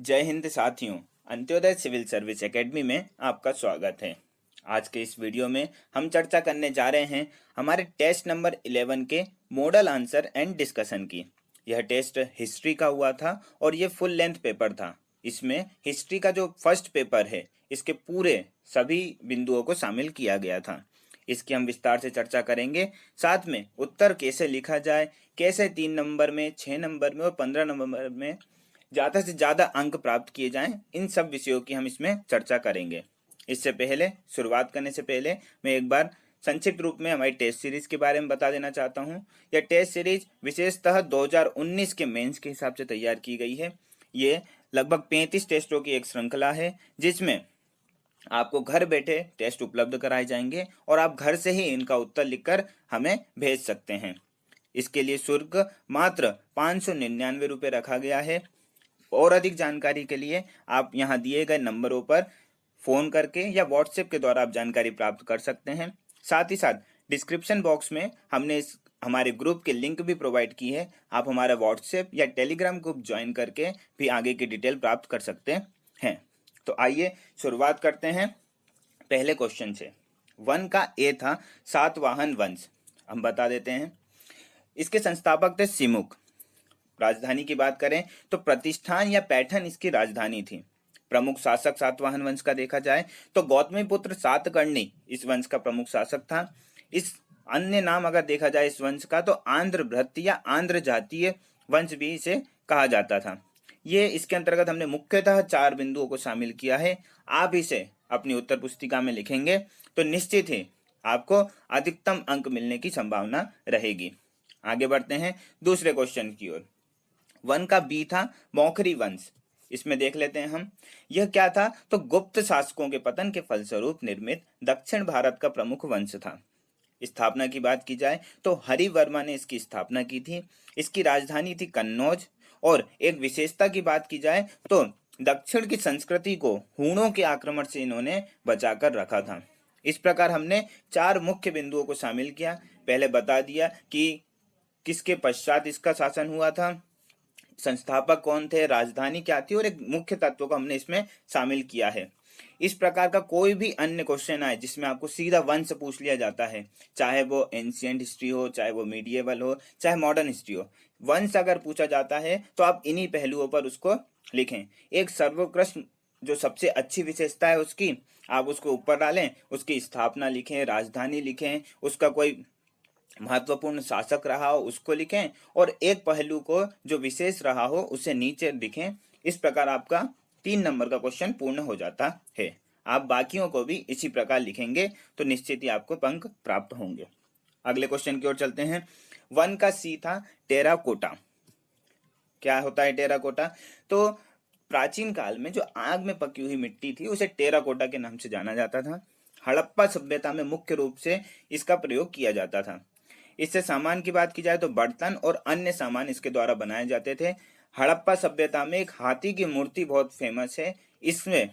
जय हिंद साथियों। Antyodaya civil service academy में आपका स्वागत है। आज के इस वीडियो में हम चर्चा करने जा रहे हैं हमारे टेस्ट नंबर 11 के मॉडल आंसर एंड डिस्कशन की। यह टेस्ट हिस्ट्री का हुआ था और ये फुल लेंथ पेपर था। इसमें हिस्ट्री का जो फर्स्ट पेपर है इसके पूरे सभी बिंदुओं को शामिल किया गया था। इसकी हम विस्तार से चर्चा करेंगे। साथ में उत्तर कैसे लिखा जाए, कैसे 3 नंबर में, 6 नंबर में और 15 नंबर में ज़्यादा से ज़्यादा अंक प्राप्त किए जाएं, इन सब विषयों की हम इसमें चर्चा करेंगे। इससे पहले, शुरुआत करने से पहले मैं एक बार संक्षिप्त रूप में हमारी टेस्ट सीरीज के बारे में बता देना चाहता हूं। यह टेस्ट सीरीज विशेषतः 2019 के मेंस के हिसाब से तैयार की गई है। ये लगभग 35 टेस्टों की एक श्रृंखला है जिसमें आपको घर बैठे टेस्ट उपलब्ध कराए जाएंगे और आप घर से ही इनका उत्तर लिखकर हमें भेज सकते हैं। इसके लिए शुल्क मात्र 599 रुपये रखा गया है। और अधिक जानकारी के लिए आप यहाँ दिए गए नंबरों पर फ़ोन करके या व्हाट्सएप के द्वारा आप जानकारी प्राप्त कर सकते हैं। साथ ही साथ डिस्क्रिप्शन बॉक्स में हमने हमारे ग्रुप के लिंक भी प्रोवाइड की है। आप हमारा व्हाट्सएप या टेलीग्राम ग्रुप ज्वाइन करके भी आगे की डिटेल प्राप्त कर सकते हैं। तो आइए शुरुआत करते हैं पहले क्वेश्चन से। वन का ए था सातवाहन वंश। हम बता देते हैं, इसके संस्थापक थे सिमुक। राजधानी की बात करें तो प्रतिष्ठान या पैठन इसकी राजधानी थी। प्रमुख शासक सातवाहन वंश का देखा जाए तो गौतमीपुत्र सातकर्णी इस वंश का प्रमुख शासक था। इस अन्य नाम अगर देखा जाए इस वंश का तो आंध्र भृत्य या आंध्र जातीय वंश भी इसे कहा जाता था। ये इसके अंतर्गत हमने मुख्यतः 4 बिंदुओं को शामिल किया है। आप इसे अपनी उत्तर पुस्तिका में लिखेंगे तो निश्चित ही आपको अधिकतम अंक मिलने की संभावना रहेगी। आगे बढ़ते हैं दूसरे क्वेश्चन की ओर। वन का बी था मौखरी वंश। इसमें देख लेते हैं हम, यह क्या था तो गुप्त शासकों के पतन के फलस्वरूप निर्मित दक्षिण भारत का प्रमुख वंश था। स्थापना की बात की जाए तो हरिवर्मा ने इसकी स्थापना की थी। इसकी राजधानी थी कन्नौज। और एक विशेषता की बात की जाए तो दक्षिण की संस्कृति को हूणों के आक्रमण से इन्होंने बचाकर रखा था। इस प्रकार हमने 4 मुख्य बिंदुओं को शामिल किया। पहले बता दिया कि किसके पश्चात इसका शासन हुआ था, संस्थापक कौन थे, राजधानी क्या थी और एक मुख्य तत्व को हमने इसमें शामिल किया है। इस प्रकार का कोई भी अन्य क्वेश्चन आए जिसमें आपको सीधा वंश पूछ लिया जाता है, चाहे वो एंशियंट हिस्ट्री हो, चाहे वो मीडिएवल हो, चाहे मॉडर्न हिस्ट्री हो, वंश अगर पूछा जाता है तो आप इन्हीं पहलुओं पर उसको लिखें। एक सर्वोत्कृष्ट जो सबसे अच्छी विशेषता है उसकी आप उसको ऊपर डालें, उसकी स्थापना लिखें, राजधानी लिखें, उसका कोई महत्वपूर्ण शासक रहा हो उसको लिखें और एक पहलू को जो विशेष रहा हो उसे नीचे लिखें। इस प्रकार आपका 3 नंबर का क्वेश्चन पूर्ण हो जाता है। आप बाकियों को भी इसी प्रकार लिखेंगे तो निश्चित ही आपको अंक प्राप्त होंगे। अगले क्वेश्चन की ओर चलते हैं। वन का सी था टेराकोटा। क्या होता है टेराकोटा? तो प्राचीन काल में जो आग में पकी हुई मिट्टी थी उसे टेराकोटा के नाम से जाना जाता था। हड़प्पा सभ्यता में मुख्य रूप से इसका प्रयोग किया जाता था। इससे सामान की बात की जाए तो बर्तन और अन्य सामान इसके द्वारा बनाए जाते थे। हड़प्पा सभ्यता में एक हाथी की मूर्ति बहुत फेमस है, इसमें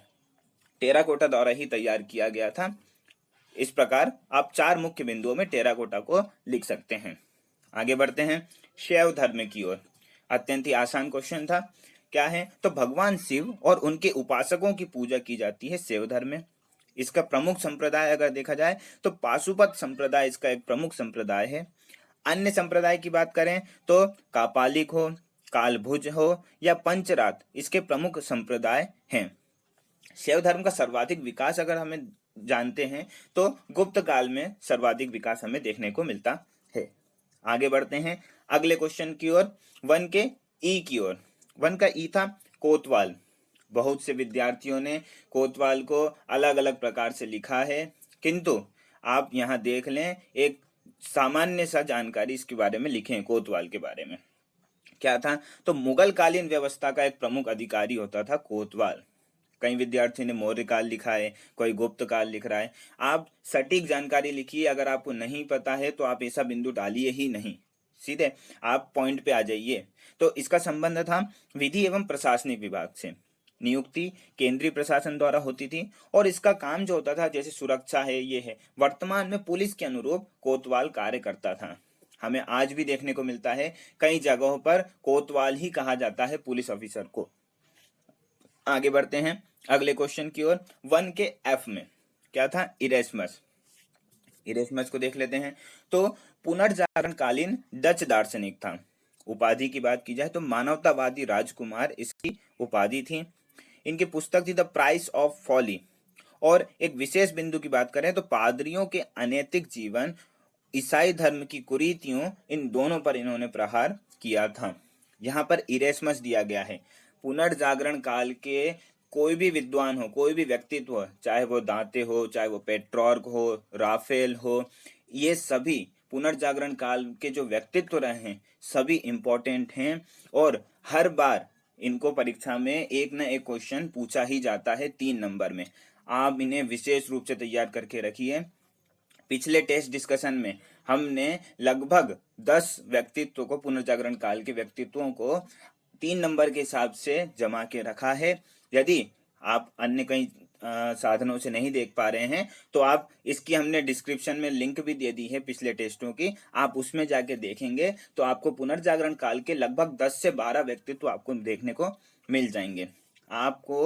टेराकोटा द्वारा ही तैयार किया गया था। इस प्रकार आप 4 मुख्य बिंदुओं में टेराकोटा को लिख सकते हैं। आगे बढ़ते हैं शैव धर्म की ओर। अत्यंत ही आसान क्वेश्चन था। क्या है तो भगवान शिव और उनके उपासकों की पूजा की जाती है शैव धर्म में। इसका प्रमुख संप्रदाय अगर देखा जाए तो पाशुपत संप्रदाय इसका एक प्रमुख संप्रदाय है। अन्य संप्रदाय की बात करें तो कापालिक हो, कालभुज हो या पंचरात इसके प्रमुख संप्रदाय हैं। शैव धर्म का सर्वाधिक विकास अगर हमें जानते हैं तो गुप्त काल में सर्वाधिक विकास हमें देखने को मिलता है। आगे बढ़ते हैं अगले क्वेश्चन की ओर, वन के ई की ओर। वन का ई था कोतवाल। बहुत से विद्यार्थियों ने कोतवाल को अलग अलग प्रकार से लिखा है, किंतु आप यहाँ देख लें एक सामान्य सा जानकारी इसके बारे में लिखें। कोतवाल के बारे में क्या था तो मुगल कालीन व्यवस्था का एक प्रमुख अधिकारी होता था कोतवाल। कई विद्यार्थियों ने मौर्य काल लिखा है, कोई गुप्त काल लिख रहा है। आप सटीक जानकारी लिखिए। अगर आपको नहीं पता है तो आप ऐसा बिंदु डालिए ही नहीं, सीधे आप पॉइंट पे आ जाइए। तो इसका संबंध था विधि एवं प्रशासनिक विभाग से। नियुक्ति केंद्रीय प्रशासन द्वारा होती थी और इसका काम जो होता था जैसे सुरक्षा है, ये है, वर्तमान में पुलिस के अनुरूप कोतवाल कार्य करता था। हमें आज भी देखने को मिलता है कई जगहों पर कोतवाल ही कहा जाता है पुलिस ऑफिसर को। आगे बढ़ते हैं अगले क्वेश्चन की ओर। 1 के एफ में क्या था? इरेस्मस। इरेस्मस को देख लेते हैं। तो पुनर्जागरणकालीन डच दार्शनिक था। उपाधि की बात की जाए तो मानवतावादी राजकुमार इसकी उपाधि थी। इनकी पुस्तक थी द प्राइस ऑफ फॉली। और एक विशेष बिंदु की बात करें तो पादरियों के अनैतिक जीवन, ईसाई धर्म की कुरीतियों, इन दोनों पर इन्होंने प्रहार किया था। यहाँ पर इरेस्मस दिया गया है। पुनर्जागरण काल के कोई भी विद्वान हो, कोई भी व्यक्तित्व हो, चाहे वो दांते हो, चाहे वो पेट्रॉर्क हो, राफेल हो, ये सभी पुनर्जागरण काल के जो व्यक्तित्व रहे हैं सभी इंपॉर्टेंट हैं। और हर बार इनको परीक्षा में एक न एक क्वेश्चन पूछा ही जाता है 3 नंबर में। आप इन्हें विशेष रूप से तैयार करके रखिए। पिछले टेस्ट डिस्कशन में हमने लगभग 10 व्यक्तित्व को, पुनर्जागरण काल के व्यक्तित्वों को 3 नंबर के हिसाब से जमा के रखा है। यदि आप अन्य कई साधनों से नहीं देख पा रहे हैं तो आप इसकी हमने डिस्क्रिप्शन में लिंक भी दे दी है पिछले टेस्टों की, आप उसमें जाके देखेंगे तो आपको पुनर्जागरण काल के लगभग 10 से 12 व्यक्तित्व आपको देखने को मिल जाएंगे। आपको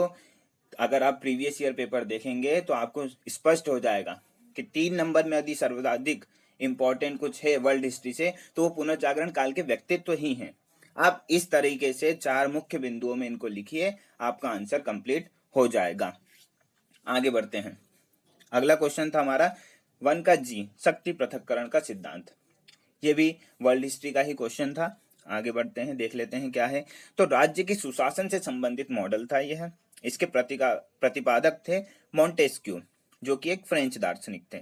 अगर आप प्रीवियस ईयर पेपर देखेंगे तो आपको स्पष्ट हो जाएगा कि 3 नंबर में यदि सर्वाधिक इंपॉर्टेंट कुछ है वर्ल्ड हिस्ट्री से तो वो पुनर्जागरण काल के व्यक्तित्व ही हैं। आप इस तरीके से 4 मुख्य बिंदुओं में इनको लिखिए, आपका आंसर कंप्लीट हो जाएगा। आगे बढ़ते हैं। अगला क्वेश्चन था हमारा 1 का जी, शक्ति पृथक्करण का सिद्धांत। ये भी वर्ल्ड हिस्ट्री का ही क्वेश्चन था। आगे बढ़ते हैं, देख लेते हैं क्या है। तो राज्य की सुशासन से संबंधित मॉडल था यह। इसके प्रतिपादक थे मॉन्टेस्क्यू, जो कि एक फ्रेंच दार्शनिक थे।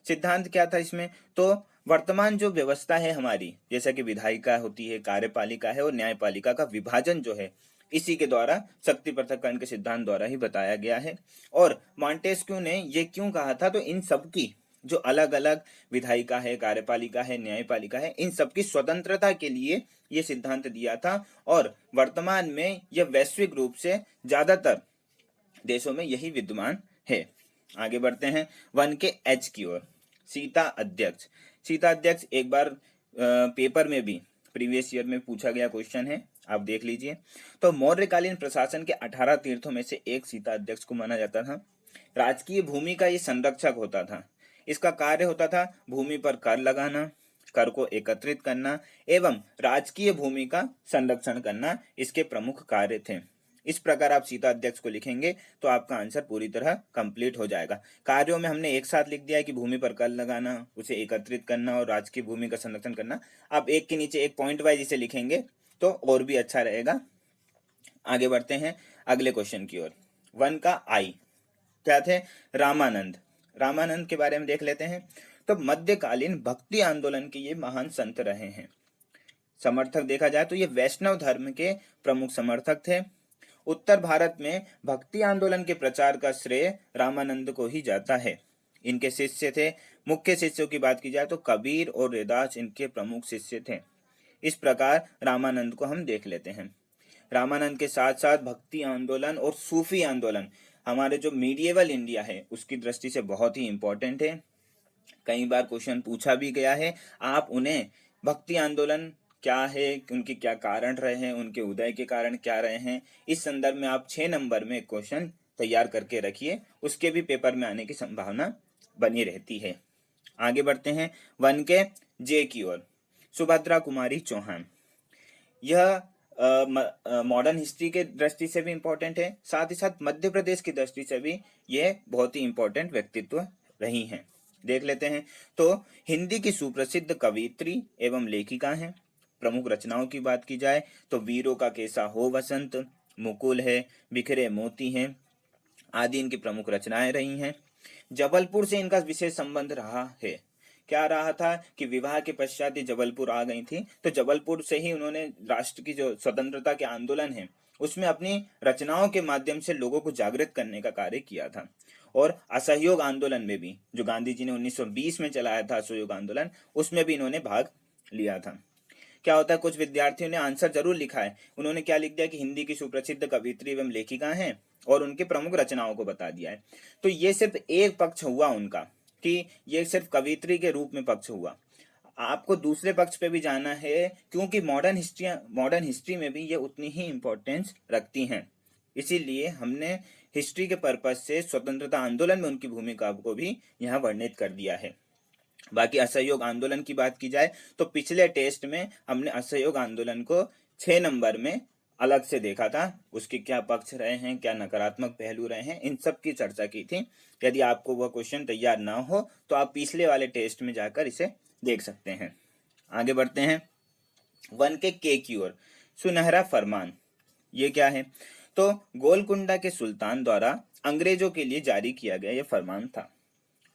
सिद्धांत क्या था इसमें? तो वर्तमान जो व्यवस्था है हमारी, जैसा कि विधायिका होती है, कार्यपालिका है और न्यायपालिका का विभाजन जो है, इसी के द्वारा शक्ति पृथक्करण के सिद्धांत द्वारा ही बताया गया है। और मॉन्टेस्क्यू ने ये क्यों कहा था? तो इन सबकी जो अलग अलग विधायिका है, कार्यपालिका है, न्यायपालिका है, इन सबकी स्वतंत्रता के लिए ये सिद्धांत दिया था। और वर्तमान में यह वैश्विक रूप से ज्यादातर देशों में यही विद्यमान है। आगे बढ़ते हैं 1 के एच की ओर। सीता अध्यक्ष। सीता अध्यक्ष एक बार पेपर में भी प्रीवियस ईयर में पूछा गया क्वेश्चन है, आप देख लीजिए। तो मौर्यकालीन प्रशासन के 18 तीर्थों में से एक सीता अध्यक्ष को माना जाता था। राजकीय भूमि का ये संरक्षक होता था। इसका कार्य होता था भूमि पर कर लगाना, कर को एकत्रित करना एवं राजकीय भूमि का संरक्षण करना इसके प्रमुख कार्य थे। इस प्रकार आप सीता अध्यक्ष को लिखेंगे तो आपका आंसर पूरी तरह कंप्लीट हो जाएगा। कार्यों में हमने एक साथ लिख दिया है कि भूमि पर कर लगाना, उसे एकत्रित करना और राजकीय भूमि का संरक्षण करना। आप एक के नीचे एक पॉइंट वाइज इसे लिखेंगे तो और भी अच्छा रहेगा। आगे बढ़ते हैं अगले क्वेश्चन की ओर। 1 का आई क्या थे? रामानंद। रामानंद के बारे में देख लेते हैं। तो मध्यकालीन भक्ति आंदोलन के ये महान संत रहे हैं। समर्थक देखा जाए तो ये वैष्णव धर्म के प्रमुख समर्थक थे। उत्तर भारत में भक्ति आंदोलन के प्रचार का श्रेय रामानंद को ही जाता है। इनके शिष्य थे, मुख्य शिष्यों की बात की जाए तो कबीर और रैदास इनके प्रमुख शिष्य थे। इस प्रकार रामानंद को हम देख लेते हैं। रामानंद के साथ साथ भक्ति आंदोलन और सूफी आंदोलन हमारे जो मीडिएवल इंडिया है उसकी दृष्टि से बहुत ही इंपॉर्टेंट है। कई बार क्वेश्चन पूछा भी गया है। आप उन्हें भक्ति आंदोलन क्या है, उनके क्या कारण रहे हैं, उनके उदय के कारण क्या रहे हैं, इस संदर्भ में आप 6 नंबर में क्वेश्चन तैयार करके रखिए, उसके भी पेपर में आने की संभावना बनी रहती है। आगे बढ़ते हैं 1 के जे की ओर। सुभद्रा कुमारी चौहान। यह मॉडर्न हिस्ट्री के दृष्टि से भी इम्पोर्टेंट है, साथ ही साथ मध्य प्रदेश की दृष्टि से भी यह बहुत ही इम्पोर्टेंट व्यक्तित्व रही हैं। देख लेते हैं। तो हिंदी की सुप्रसिद्ध कवियत्री एवं लेखिका हैं। प्रमुख रचनाओं की बात की जाए तो वीरों का कैसा हो वसंत, मुकुल है, बिखरे मोती हैं आदि इनकी प्रमुख रचनाएं रही हैं। जबलपुर से इनका विशेष संबंध रहा है। क्या रहा था कि विवाह के पश्चात ये जबलपुर आ गई थी, तो जबलपुर से ही उन्होंने राष्ट्र की जो स्वतंत्रता के आंदोलन है उसमें अपनी रचनाओं के माध्यम से लोगों को जागृत करने का कार्य किया था। और असहयोग आंदोलन में भी, जो गांधी जी ने 1920 में चलाया था असहयोग आंदोलन, उसमें भी इन्होंने भाग लिया था। क्या होता है, कुछ विद्यार्थियों ने आंसर जरूर लिखा है। उन्होंने क्या लिख दिया कि हिंदी की सुप्रसिद्ध कवियत्री एवं लेखिका हैं और उनके प्रमुख रचनाओं को बता दिया है। तो ये सिर्फ एक पक्ष हुआ उनका कि ये सिर्फ कवियत्री के रूप में पक्ष हुआ। आपको दूसरे पक्ष पे भी जाना है क्योंकि मॉडर्न हिस्ट्री में भी ये उतनी ही इंपॉर्टेंस रखती हैं। इसीलिए हमने हिस्ट्री के पर्पज से स्वतंत्रता आंदोलन में उनकी भूमिका को भी यहाँ वर्णित कर दिया है। बाकी असहयोग आंदोलन की बात की जाए तो पिछले टेस्ट में हमने असहयोग आंदोलन को 6 नंबर में अलग से देखा था, उसके क्या पक्ष रहे हैं, क्या नकारात्मक पहलू रहे हैं, इन सब की चर्चा की थी। यदि आपको वह क्वेश्चन तैयार ना हो तो आप पिछले वाले टेस्ट में जाकर इसे देख सकते हैं। आगे बढ़ते हैं। 1 के की ओर सुनहरा फरमान, ये क्या है? तो गोलकुंडा के सुल्तान द्वारा अंग्रेजों के लिए जारी किया गया यह फरमान था।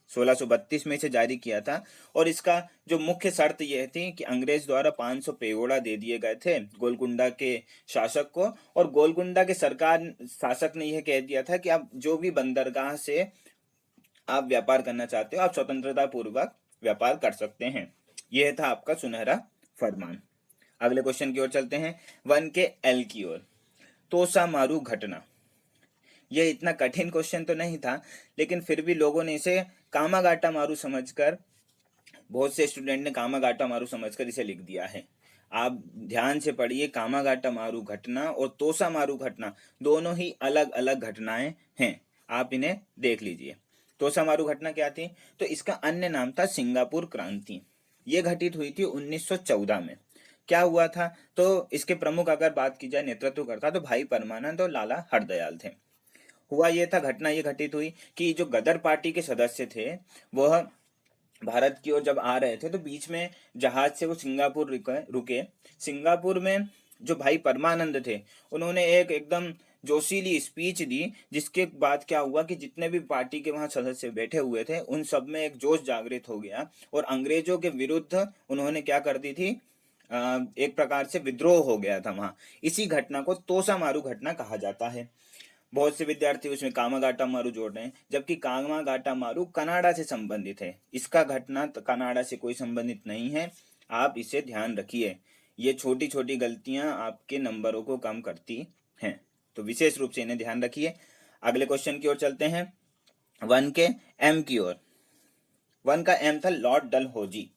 1632 में इसे जारी किया था और इसका जो मुख्य शर्त यह थी कि अंग्रेज द्वारा 500 पेगोड़ा दे दिए गए थे गोलकुंडा के शासक को, और गोलकुंडा के सरकार शासक ने यह कह दिया था कि आप जो भी बंदरगाह से आप व्यापार करना चाहते हो आप स्वतंत्रता पूर्वक व्यापार कर सकते हैं। यह था आपका सुनहरा फरमान। अगले क्वेश्चन की ओर चलते हैं। 1 के एल की ओर तोसामारू घटना। यह इतना कठिन क्वेश्चन तो नहीं था, लेकिन फिर भी लोगों ने इसे कामागाटा मारू समझकर, बहुत से स्टूडेंट ने कामागाटा मारू समझकर इसे लिख दिया है। आप ध्यान से पढ़िए, कामागाटा मारू घटना और तोसामारू घटना दोनों ही अलग अलग घटनाएं हैं, आप इन्हें देख लीजिए। तोसामारू घटना क्या थी? तो इसका अन्य नाम था सिंगापुर क्रांति। ये घटित हुई थी 1914 में। क्या हुआ था? तो इसके प्रमुख अगर बात की जाए नेतृत्व करता तो भाई परमानंद और लाला हरदयाल थे। हुआ ये था, घटना ये घटित हुई कि जो गदर पार्टी के सदस्य थे वह भारत की ओर जब आ रहे थे तो बीच में जहाज से वो सिंगापुर रुके। सिंगापुर में जो भाई परमानंद थे उन्होंने एक एकदम जोशीली स्पीच दी, जिसके बाद क्या हुआ कि जितने भी पार्टी के वहां सदस्य बैठे हुए थे उन सब में एक जोश जागृत हो गया और अंग्रेजों के विरुद्ध उन्होंने क्या कर दी थी, एक प्रकार से विद्रोह हो गया था वहां। इसी घटना को तोसामारू घटना कहा जाता है। बहुत से विद्यार्थी उसमें कामागाटा मारू जोड़ रहे हैं, जबकि कामागाटा मारू कनाडा से संबंधित है। इसका घटना कनाडा से कोई संबंधित नहीं है, आप इसे ध्यान रखिए। ये छोटी छोटी गलतियां आपके नंबरों को कम करती हैं, तो विशेष रूप से इन्हें ध्यान रखिए। अगले क्वेश्चन की ओर चलते हैं। 1 के एम की ओर। 1 का एम था लॉर्ड डलहौजी।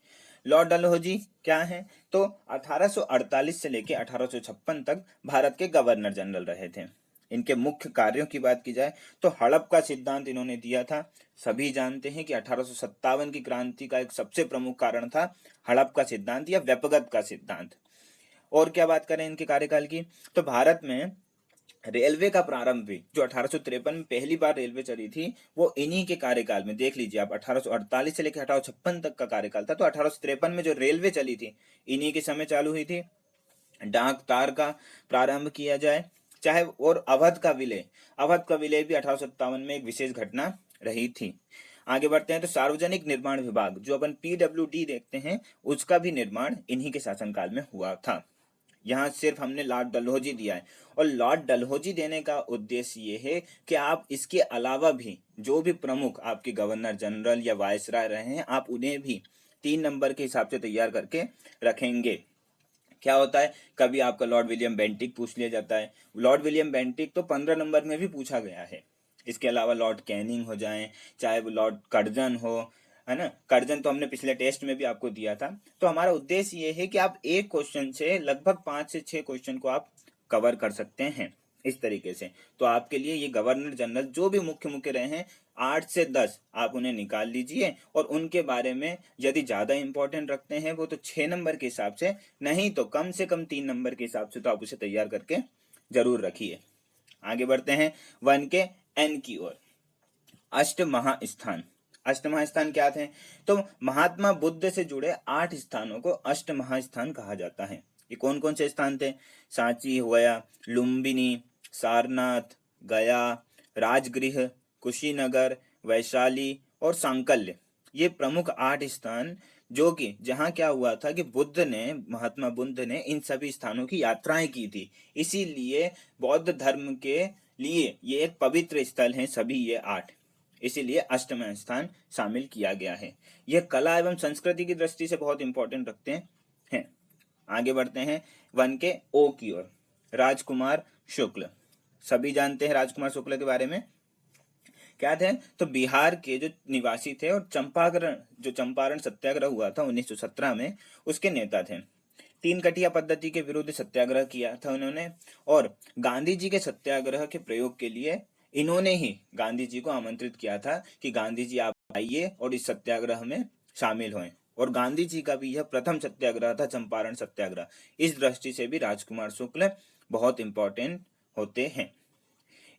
लॉर्ड डलहौजी क्या है? तो 1848 से लेकर 1856 तक भारत के गवर्नर जनरल रहे थे। इनके मुख्य कार्यों की बात की जाए तो हड़प का सिद्धांत इन्होंने दिया था। सभी जानते हैं कि 1857 की क्रांति का एक सबसे प्रमुख कारण था हड़प का सिद्धांत या व्यपगत का सिद्धांत। और क्या बात करें इनके कार्यकाल की, तो भारत में रेलवे का प्रारंभ भी जो 1853 में पहली बार रेलवे चली थी वो इन्हीं के कार्यकाल में। देख लीजिए आप, 1848 से लेकर 1856 तक का कार्यकाल था, तो 1853 में जो रेलवे चली थी इन्हीं के समय चालू हुई थी। डाक तार का प्रारंभ किया जाए चाहे, और अवध का विलय भी 1857 में एक विशेष घटना रही थी। आगे बढ़ते हैं तो सार्वजनिक निर्माण विभाग जो अपन PWD देखते हैं उसका भी निर्माण इन्हीं के शासनकाल में हुआ था। यहाँ सिर्फ हमने लॉर्ड डलहौजी दिया है, और लॉर्ड डलहौजी देने का उद्देश्य ये है कि आप इसके अलावा भी जो भी प्रमुख आपके गवर्नर जनरल या वायसराय रहे हैं आप उन्हें भी 3 नंबर के हिसाब से तैयार करके रखेंगे। क्या होता है, कभी आपका लॉर्ड विलियम बेंटिक पूछ लिया जाता है। लॉर्ड विलियम बेंटिक तो 15 नंबर में भी पूछा गया है। इसके अलावा लॉर्ड कैनिंग हो जाए, चाहे वो लॉर्ड कर्जन हो, है ना, कर्जन तो हमने पिछले टेस्ट में भी आपको दिया था। तो हमारा उद्देश्य ये है कि आप एक क्वेश्चन से लगभग 5 से 6 क्वेश्चन को आप कवर कर सकते हैं इस तरीके से। तो आपके लिए ये गवर्नर जनरल जो भी मुख्य रहे हैं 8 से 10 आप उन्हें निकाल लीजिए, और उनके बारे में यदि ज्यादा इंपॉर्टेंट रखते हैं वो तो 6 नंबर के हिसाब से, नहीं तो कम से कम 3 नंबर के हिसाब से तो आप उसे तैयार करके जरूर रखिए। आगे बढ़ते हैं 1 के एन की ओर। अष्ट महास्थान। अष्ट महास्थान क्या थे? तो महात्मा बुद्ध से जुड़े 8 स्थानों को अष्ट महास्थान कहा जाता है। ये कौन कौन से स्थान थे? सांची हुआ, लुम्बिनी, सारनाथ, गया, राजगृह, कुशीनगर, वैशाली और सांकल्य। ये प्रमुख 8 स्थान जो कि जहाँ क्या हुआ था कि महात्मा बुद्ध ने इन सभी स्थानों की यात्राएं की थी। इसीलिए बौद्ध धर्म के लिए ये एक पवित्र स्थल है सभी ये 8, इसीलिए अष्टम स्थान शामिल किया गया है। यह कला एवं संस्कृति की दृष्टि से बहुत इंपॉर्टेंट रखते हैं। आगे बढ़ते हैं 1 के ओ की ओर। राजकुमार शुक्ल। सभी जानते हैं राजकुमार शुक्ल के बारे में। क्या थे? तो बिहार के जो निवासी थे और चंपारण सत्याग्रह हुआ था 1917 में उसके नेता थे। तीन कटिया पद्धति के विरुद्ध सत्याग्रह किया था उन्होंने, और गांधी जी के सत्याग्रह के प्रयोग के लिए इन्होंने ही गांधी जी को आमंत्रित किया था कि गांधी जी आप आइए और इस सत्याग्रह में शामिल हों। और गांधी जी का भी यह प्रथम सत्याग्रह था, चंपारण सत्याग्रह। इस दृष्टि से भी राजकुमार शुक्ल बहुत इंपॉर्टेंट होते हैं।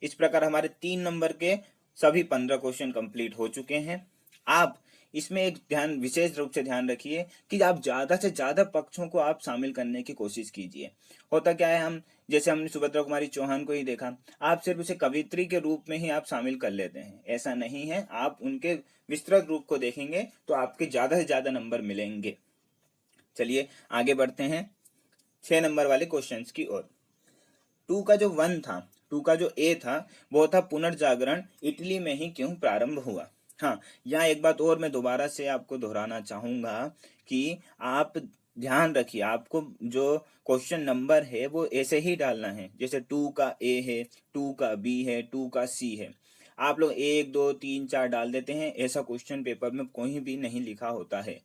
इस प्रकार हमारे 3 नंबर के सभी 15 क्वेश्चन कंप्लीट हो चुके हैं। आप इसमें एक विशेष रूप से ध्यान रखिए कि आप ज्यादा से ज्यादा पक्षों को आप शामिल करने की कोशिश कीजिए। होता क्या है, जैसे हमने सुभद्रा कुमारी चौहान को ही देखा, आप सिर्फ उसे कवित्री के रूप में ही आप शामिल कर लेते हैं। ऐसा नहीं है, आप उनके विस्तृत रूप को देखेंगे तो आपके ज्यादा से ज्यादा नंबर मिलेंगे। चलिए आगे बढ़ते हैं 6 नंबर वाले क्वेश्चन की ओर। 2 का जो ए था वो था पुनर्जागरण इटली में ही क्यों प्रारंभ हुआ। हाँ, यहाँ एक बात और मैं दोबारा से आपको दोहराना चाहूंगा कि आप ध्यान रखिए, आपको जो क्वेश्चन नंबर है वो ऐसे ही डालना है, जैसे 2 का ए है, 2 का बी है, 2 का सी है। आप लोग 1 2 3 4 डाल देते हैं, ऐसा क्वेश्चन पेपर में कोई भी नहीं लिखा होता है।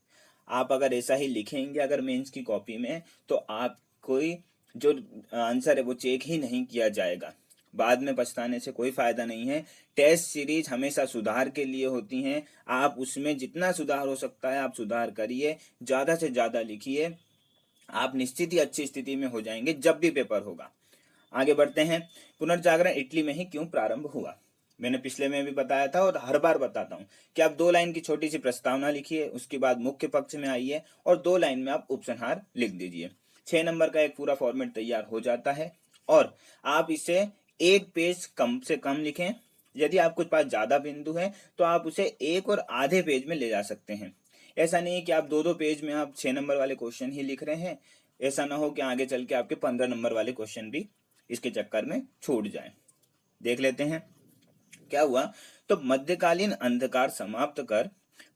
आप अगर ऐसा ही लिखेंगे अगर मेंस की कॉपी में, तो आप कोई जो आंसर है वो चेक ही नहीं किया जाएगा। बाद में पछताने से कोई फायदा नहीं है। टेस्ट सीरीज हमेशा सुधार के लिए होती हैं। आप उसमें जितना सुधार हो सकता है आप सुधार करिए, ज्यादा से ज्यादा लिखिए, आप निश्चित ही अच्छी स्थिति में हो जाएंगे जब भी पेपर होगा। आगे बढ़ते हैं। पुनर्जागरण इटली में ही क्यों प्रारंभ हुआ। मैंने पिछले में भी बताया था और हर बार बताता हूँ कि आप 2 लाइन की छोटी सी प्रस्तावना लिखिए, उसके बाद मुख्य पक्ष में आइए और 2 लाइन में आप उपसंहार लिख दीजिए। 6 नंबर का एक पूरा फॉर्मेट तैयार हो जाता है और आप इसे 1 पेज कम से कम लिखें। यदि आपके पास ज्यादा बिंदु है तो आप उसे 1 और आधे पेज में ले जा सकते हैं। ऐसा नहीं है कि आप 2 पेज में आप 6 नंबर वाले क्वेश्चन ही लिख रहे हैं। ऐसा ना हो कि आगे चल के आपके 15 नंबर वाले क्वेश्चन भी इसके चक्कर में छूट जाए। देख लेते हैं क्या हुआ। तो मध्यकालीन अंधकार समाप्त कर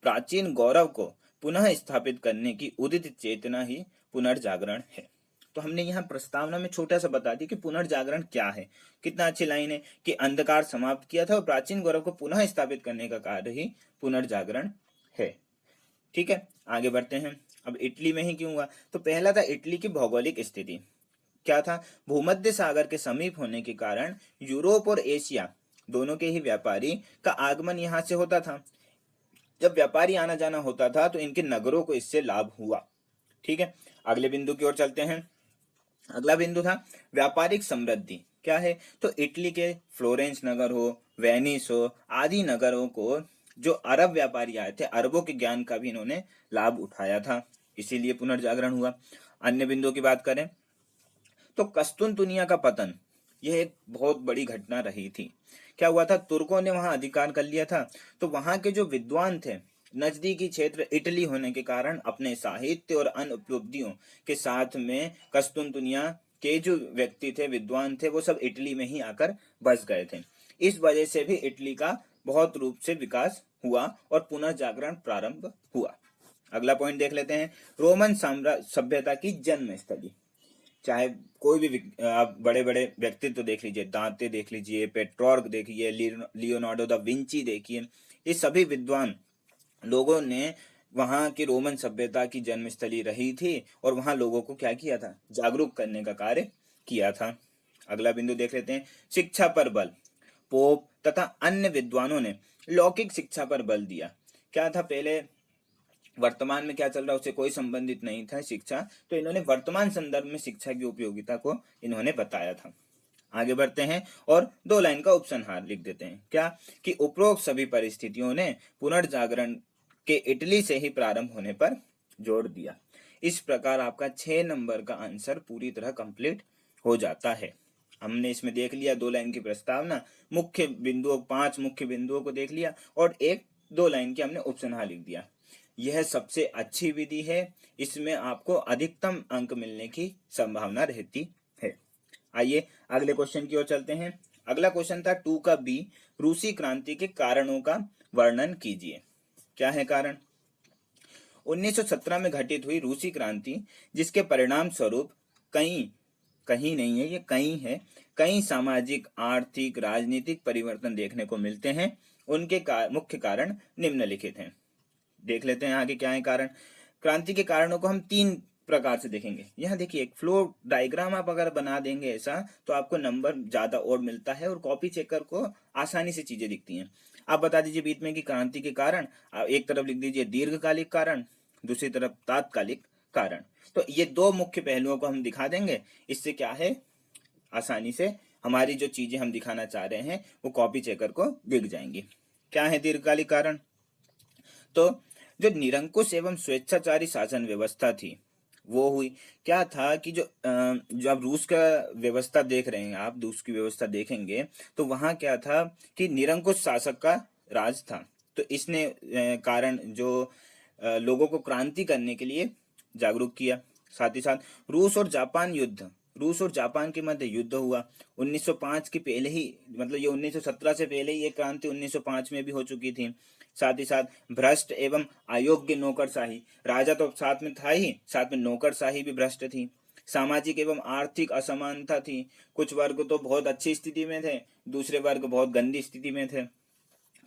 प्राचीन गौरव को पुनः स्थापित करने की उदित चेतना ही पुनर्जागरण है। तो हमने यहाँ प्रस्तावना में छोटा सा बता दिया कि पुनर्जागरण क्या है। कितना अच्छी लाइन है कि अंधकार समाप्त किया था और प्राचीन गौरव को पुनः स्थापित करने का कार्य ही पुनर्जागरण है। ठीक है, आगे बढ़ते हैं। अब इटली में ही क्यों हुआ, तो पहला था इटली की भौगोलिक स्थिति। क्या था, भूमध्य सागर के समीप होने के कारण यूरोप और एशिया दोनों के ही व्यापारी का आगमन यहाँ से होता था। जब व्यापारी आना जाना होता था तो इनके नगरों को इससे लाभ हुआ। ठीक है, अगले बिंदु की ओर चलते हैं। अगला बिंदु था व्यापारिक समृद्धि। क्या है, तो इटली के फ्लोरेंस नगर हो, वेनिस हो आदि नगरों को जो अरब व्यापारी आए थे, अरबों के ज्ञान का भी इन्होंने लाभ उठाया था, इसीलिए पुनर्जागरण हुआ। अन्य बिंदुओं की बात करें तो कस्तुनतुनिया का पतन, यह एक बहुत बड़ी घटना रही थी। क्या हुआ था, तुर्कों ने वहां अधिकार कर लिया था, तो वहां के जो विद्वान थे, नजदीकी क्षेत्र इटली होने के कारण अपने साहित्य और अन्य उपलब्धियों के साथ में कस्तुनतुनिया के जो व्यक्ति थे, विद्वान थे, वो सब इटली में ही आकर बस गए थे। इस वजह से भी इटली का बहुत रूप से विकास हुआ और पुनर्जागरण प्रारंभ हुआ। अगला पॉइंट देख लेते हैं, रोमन साम्राज्य सभ्यता की जन्म स्थली। चाहे कोई भी आप बड़े बड़े व्यक्तित्व देख लीजिए, दांते देख लीजिए, पेट्रॉर्क देखिए, लियोनार्डो दा विंची देखिए, ये सभी विद्वान लोगों ने वहां की रोमन सभ्यता की जन्मस्थली रही थी और वहां लोगों को क्या किया था, जागरूक करने का कार्य किया था। अगला बिंदु देख लेते हैं, शिक्षा पर बल। पोप तथा अन्य विद्वानों ने लौकिक शिक्षा पर बल दिया। क्या था, पहले वर्तमान में क्या चल रहा है उससे कोई संबंधित नहीं था शिक्षा, तो इन्होंने वर्तमान संदर्भ में शिक्षा की उपयोगिता को इन्होंने बताया था। आगे बढ़ते हैं और 2 लाइन का उपसंहार लिख देते हैं। क्या कि उपरोक्त सभी परिस्थितियों ने पुनर्जागरण के इटली से ही प्रारंभ होने पर जोर दिया। इस प्रकार आपका 6 नंबर का आंसर पूरी तरह कंप्लीट हो जाता है। हमने इसमें देख लिया 2 लाइन की प्रस्तावना, मुख्य बिंदुओं 5 मुख्य बिंदुओं को देख लिया और 1-2 लाइन की हमने उपसंहार लिख दिया। यह सबसे अच्छी विधि है, इसमें आपको अधिकतम अंक मिलने की संभावना रहती है। आइए अगले क्वेश्चन की ओर चलते हैं। अगला क्वेश्चन था 2 का बी, रूसी क्रांति के कारणों का वर्णन कीजिए। क्या है कारण, 1917 में घटित हुई रूसी क्रांति जिसके परिणाम स्वरूप कहीं नहीं है, ये कहीं है, कई सामाजिक आर्थिक राजनीतिक परिवर्तन देखने को मिलते हैं। उनके मुख्य कारण निम्नलिखित हैं। देख लेते हैं आगे क्या है कारण। क्रांति के कारणों को हम 3 प्रकार से देखेंगे। यहाँ देखिए एक फ्लो डायग्राम आप अगर बना देंगे ऐसा तो आपको नंबर ज्यादा और मिलता है और कॉपी चेकर को आसानी से चीजें दिखती हैं। आप बता दीजिए बीच में की क्रांति के कारण, एक तरफ लिख दीजिए दीर्घकालिक कारण, दूसरी तरफ तात्कालिक कारण। तो ये दो मुख्य पहलुओं को हम दिखा देंगे। इससे क्या है, आसानी से हमारी जो चीजें हम दिखाना चाह रहे हैं वो कॉपी चेकर को दिख जाएंगी। क्या है दीर्घकालिक कारण? तो जो निरंकुश एवं स्वेच्छाचारी शासन व्यवस्था थी वो हुई। क्या था कि जो आप रूस का व्यवस्था देख रहे हैं, आप रूस की व्यवस्था देखेंगे तो वहां क्या था कि निरंकुश शासक का राज था। तो इसने कारण जो लोगों को क्रांति करने के लिए जागरूक किया। साथ ही साथ रूस और जापान के मध्य युद्ध हुआ 1905 के पहले ही, मतलब ये 1917 से पहले ही ये क्रांति 1905 में भी हो चुकी थी। साथ ही साथ भ्रष्ट एवं अयोग्य नौकरशाही, राजा तो साथ में था ही, साथ में नौकरशाही भी भ्रष्ट थी। सामाजिक एवं आर्थिक असमानता थी, कुछ वर्ग तो बहुत अच्छी स्थिति में थे, दूसरे वर्ग बहुत गंदी स्थिति में थे।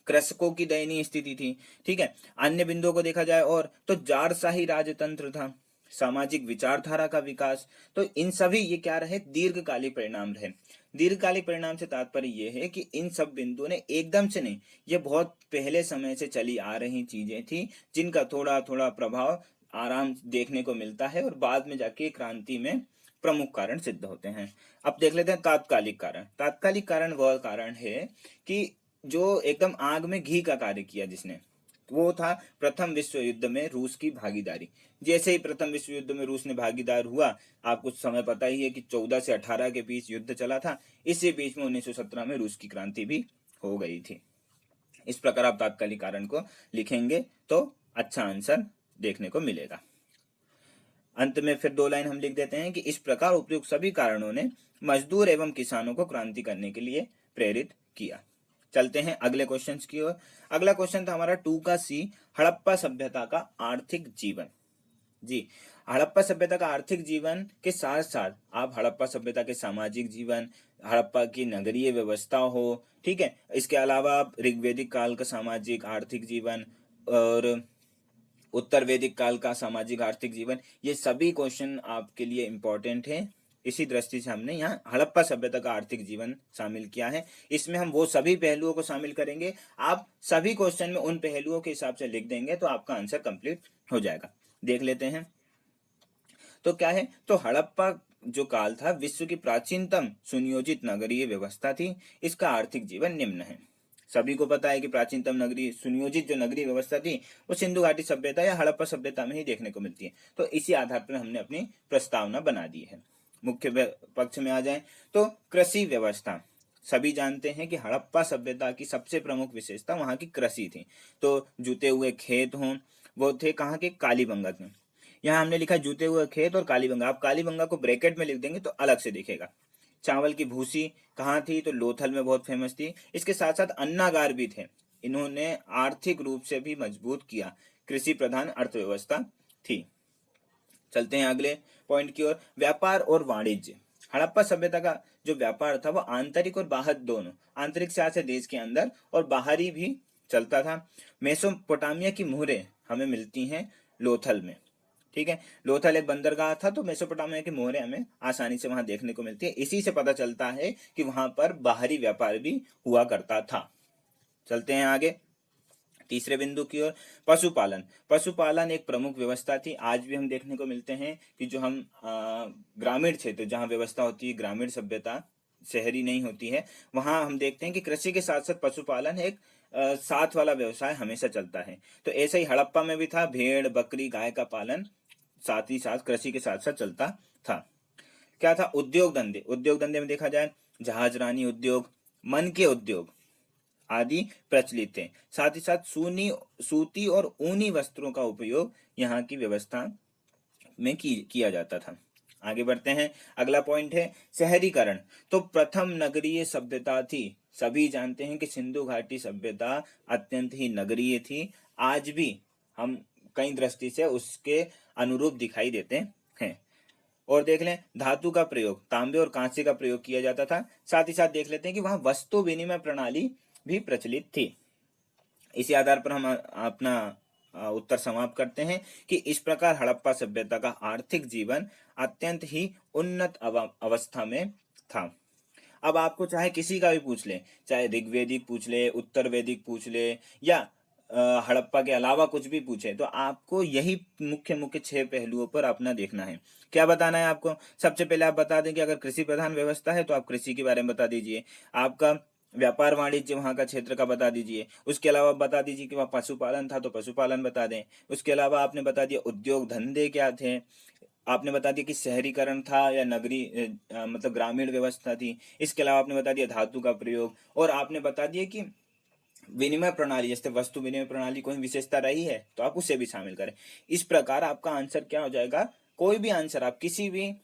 कृषकों की दयनीय स्थिति थी। ठीक है, अन्य बिंदुओं को देखा जाए और तो जारशाही राजतंत्र था, सामाजिक विचारधारा का विकास। तो इन सभी ये क्या रहे, दीर्घकालिक परिणाम रहे। दीर्घकालिक परिणाम से तात्पर्य ये है कि इन सब बिंदुओं ने एकदम से नहीं, ये बहुत पहले समय से चली आ रही चीजें थी जिनका थोड़ा थोड़ा प्रभाव आराम देखने को मिलता है और बाद में जाके क्रांति में प्रमुख कारण सिद्ध होते हैं। अब देख लेते हैं तात्कालिक कारण। तात्कालिक कारण वह कारण है कि जो एकदम आग में घी का कार्य किया जिसने, वो था प्रथम विश्व युद्ध में रूस की भागीदारी। जैसे ही प्रथम विश्व युद्ध में रूस ने भागीदार हुआ, आपको समय पता ही है कि 14 से 18 के बीच युद्ध चला था। इसी बीच में 1917 में रूस की क्रांति भी हो गई थी। इस प्रकार आप तात्कालिक कारण को लिखेंगे तो अच्छा आंसर देखने को मिलेगा। अंत में फिर 2 लाइन हम लिख देते हैं कि इस प्रकार उपयुक्त सभी कारणों ने मजदूर एवं किसानों को क्रांति करने के लिए प्रेरित किया। चलते हैं अगले क्वेश्चन की ओर। अगला क्वेश्चन था हमारा 2 का सी, हड़प्पा सभ्यता का आर्थिक जीवन। जी, हड़प्पा सभ्यता का आर्थिक जीवन के साथ साथ आप हड़प्पा सभ्यता के सामाजिक जीवन, हड़प्पा की नगरीय व्यवस्था हो, ठीक है, इसके अलावा आप ऋग्वेदिक काल का सामाजिक आर्थिक जीवन और उत्तर वैदिक काल का सामाजिक आर्थिक जीवन, ये सभी क्वेश्चन आपके लिए इंपॉर्टेंट है। इसी दृष्टि से हमने यहाँ हड़प्पा सभ्यता का आर्थिक जीवन शामिल किया है। इसमें हम वो सभी पहलुओं को शामिल करेंगे। आप सभी क्वेश्चन में उन पहलुओं के हिसाब से लिख देंगे तो आपका आंसर कंप्लीट हो जाएगा। देख लेते हैं तो क्या है, तो हड़प्पा जो काल था विश्व की प्राचीनतम सुनियोजित नगरीय व्यवस्था थी। इसका आर्थिक जीवन निम्न है। सभी को पता है कि प्राचीनतम नगरीय सुनियोजित जो नगरीय व्यवस्था थी वो सिंधु घाटी सभ्यता या हड़प्पा सभ्यता में ही देखने को मिलती है। तो इसी आधार पर हमने अपनी प्रस्तावना बना दी है। मुख्य पक्ष में आ जाए तो कृषि व्यवस्था। सभी जानते हैं कि हड़प्पा सभ्यता की सबसे प्रमुख विशेषता वहां की कृषि थी। तो जुते हुए खेत हों, वो थे कहाँ के, कालीबंगा के। यहाँ हमने लिखा जुते हुए खेत और कालीबंगा, आप कालीबंगा को ब्रैकेट में लिख देंगे तो अलग से दिखेगा। चावल की भूसी कहाँ थी, तो लोथल में बहुत फेमस थी। इसके साथ साथ अन्नागार भी थे। इन्होंने आर्थिक रूप से भी मजबूत किया। कृषि प्रधान अर्थव्यवस्था थी। चलते हैं अगले पॉइंट की ओर, व्यापार और वाणिज्य। हड़प्पा सभ्यता का जो व्यापार था वो आंतरिक और बाहर दोनों, आंतरिक से आसे देश के अंदर और बाहरी भी चलता था। मेसोपोटामिया की मोहरें हमें मिलती हैं लोथल में। ठीक है, लोथल एक बंदरगाह था, तो मेसोपोटामिया की मोहरें हमें आसानी से वहां देखने को मिलती है। इसी से पता चलता है कि वहां पर बाहरी व्यापार भी हुआ करता था। चलते हैं आगे तीसरे बिंदु की ओर, पशुपालन। पशुपालन एक प्रमुख व्यवस्था थी। आज भी हम देखने को मिलते हैं कि जो हम ग्रामीण क्षेत्र जहाँ व्यवस्था होती है, ग्रामीण सभ्यता शहरी नहीं होती है, वहां हम देखते हैं कि कृषि के साथ साथ पशुपालन एक साथ वाला व्यवसाय हमेशा चलता है। तो ऐसे ही हड़प्पा में भी था, भेड़ बकरी गाय का पालन साथ ही साथ कृषि के साथ साथ चलता था। क्या था, उद्योग धंधे। उद्योग धंधे में देखा जाए जहाजरानी उद्योग, मन के उद्योग आदि प्रचलित थे। साथ ही साथ सूती और ऊनी वस्त्रों का उपयोग यहाँ की व्यवस्था में किया जाता था। आगे बढ़ते हैं, अगला पॉइंट है शहरीकरण। तो प्रथम नगरीय सभ्यता थी। सभी जानते हैं कि सिंधु घाटी सभ्यता अत्यंत ही नगरीय थी। आज भी हम कई दृष्टि से उसके अनुरूप दिखाई देते हैं। और देख लें धातु का प्रयोग, तांबे और कांसे का प्रयोग किया जाता था। साथ ही साथ देख लेते हैं कि वहां वस्तु विनिमय प्रणाली भी प्रचलित थी। इसी आधार पर हम अपना उत्तर समाप्त करते हैं कि इस प्रकार हड़प्पा सभ्यता का आर्थिक जीवन अत्यंत ही उन्नत अवस्था में था। अब आपको चाहे किसी का भी पूछ ले, चाहे ऋग्वेदिक पूछ ले, उत्तर वैदिक पूछ ले, या हड़प्पा के अलावा कुछ भी पूछे, तो आपको यही मुख्य मुख्य 6 पहलुओं पर अपना देखना है। क्या बताना है आपको? सबसे पहले आप बता दें कि अगर कृषि प्रधान व्यवस्था है तो आप कृषि के बारे में बता दीजिए। आपका व्यापार वाणिज्य वहां का क्षेत्र का बता दीजिए। उसके अलावा बता दीजिए कि वहाँ पशुपालन था तो पशुपालन बता दें। उसके अलावा आपने बता दिया उद्योग धंधे क्या थे। आपने बता दिया कि शहरीकरण था या नगरी मतलब ग्रामीण व्यवस्था थी। इसके अलावा आपने बता दिया धातु का प्रयोग, और आपने बता दिया कि विनिमय प्रणाली, जैसे वस्तु विनिमय प्रणाली कोई विशेषता रही है तो आप उसे भी शामिल करें। इस प्रकार आपका आंसर क्या हो जाएगा? कोई भी आंसर आप किसी भी,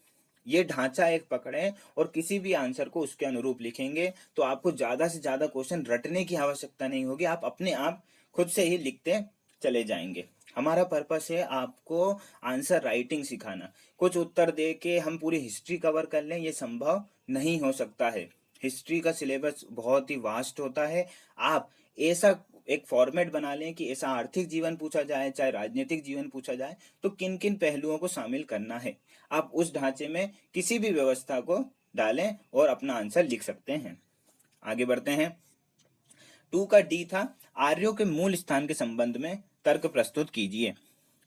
ये ढांचा एक पकड़े और किसी भी आंसर को उसके अनुरूप लिखेंगे तो आपको ज्यादा से ज्यादा क्वेश्चन रटने की आवश्यकता नहीं होगी, आप अपने आप खुद से ही लिखते चले जाएंगे। हमारा पर्पस है आपको आंसर राइटिंग सिखाना। कुछ उत्तर दे के हम पूरी हिस्ट्री कवर कर लें, ये संभव नहीं हो सकता है। हिस्ट्री का सिलेबस बहुत ही वास्ट होता है। आप ऐसा एक फॉर्मेट बना लें कि ऐसा आर्थिक जीवन पूछा जाए, चाहे राजनीतिक जीवन पूछा जाए, तो किन किन पहलुओं को शामिल करना है, आप उस ढांचे में किसी भी व्यवस्था को डालें और अपना आंसर लिख सकते हैं। आगे बढ़ते हैं। 2 का डी था, आर्यों के मूल स्थान के संबंध में तर्क प्रस्तुत कीजिए।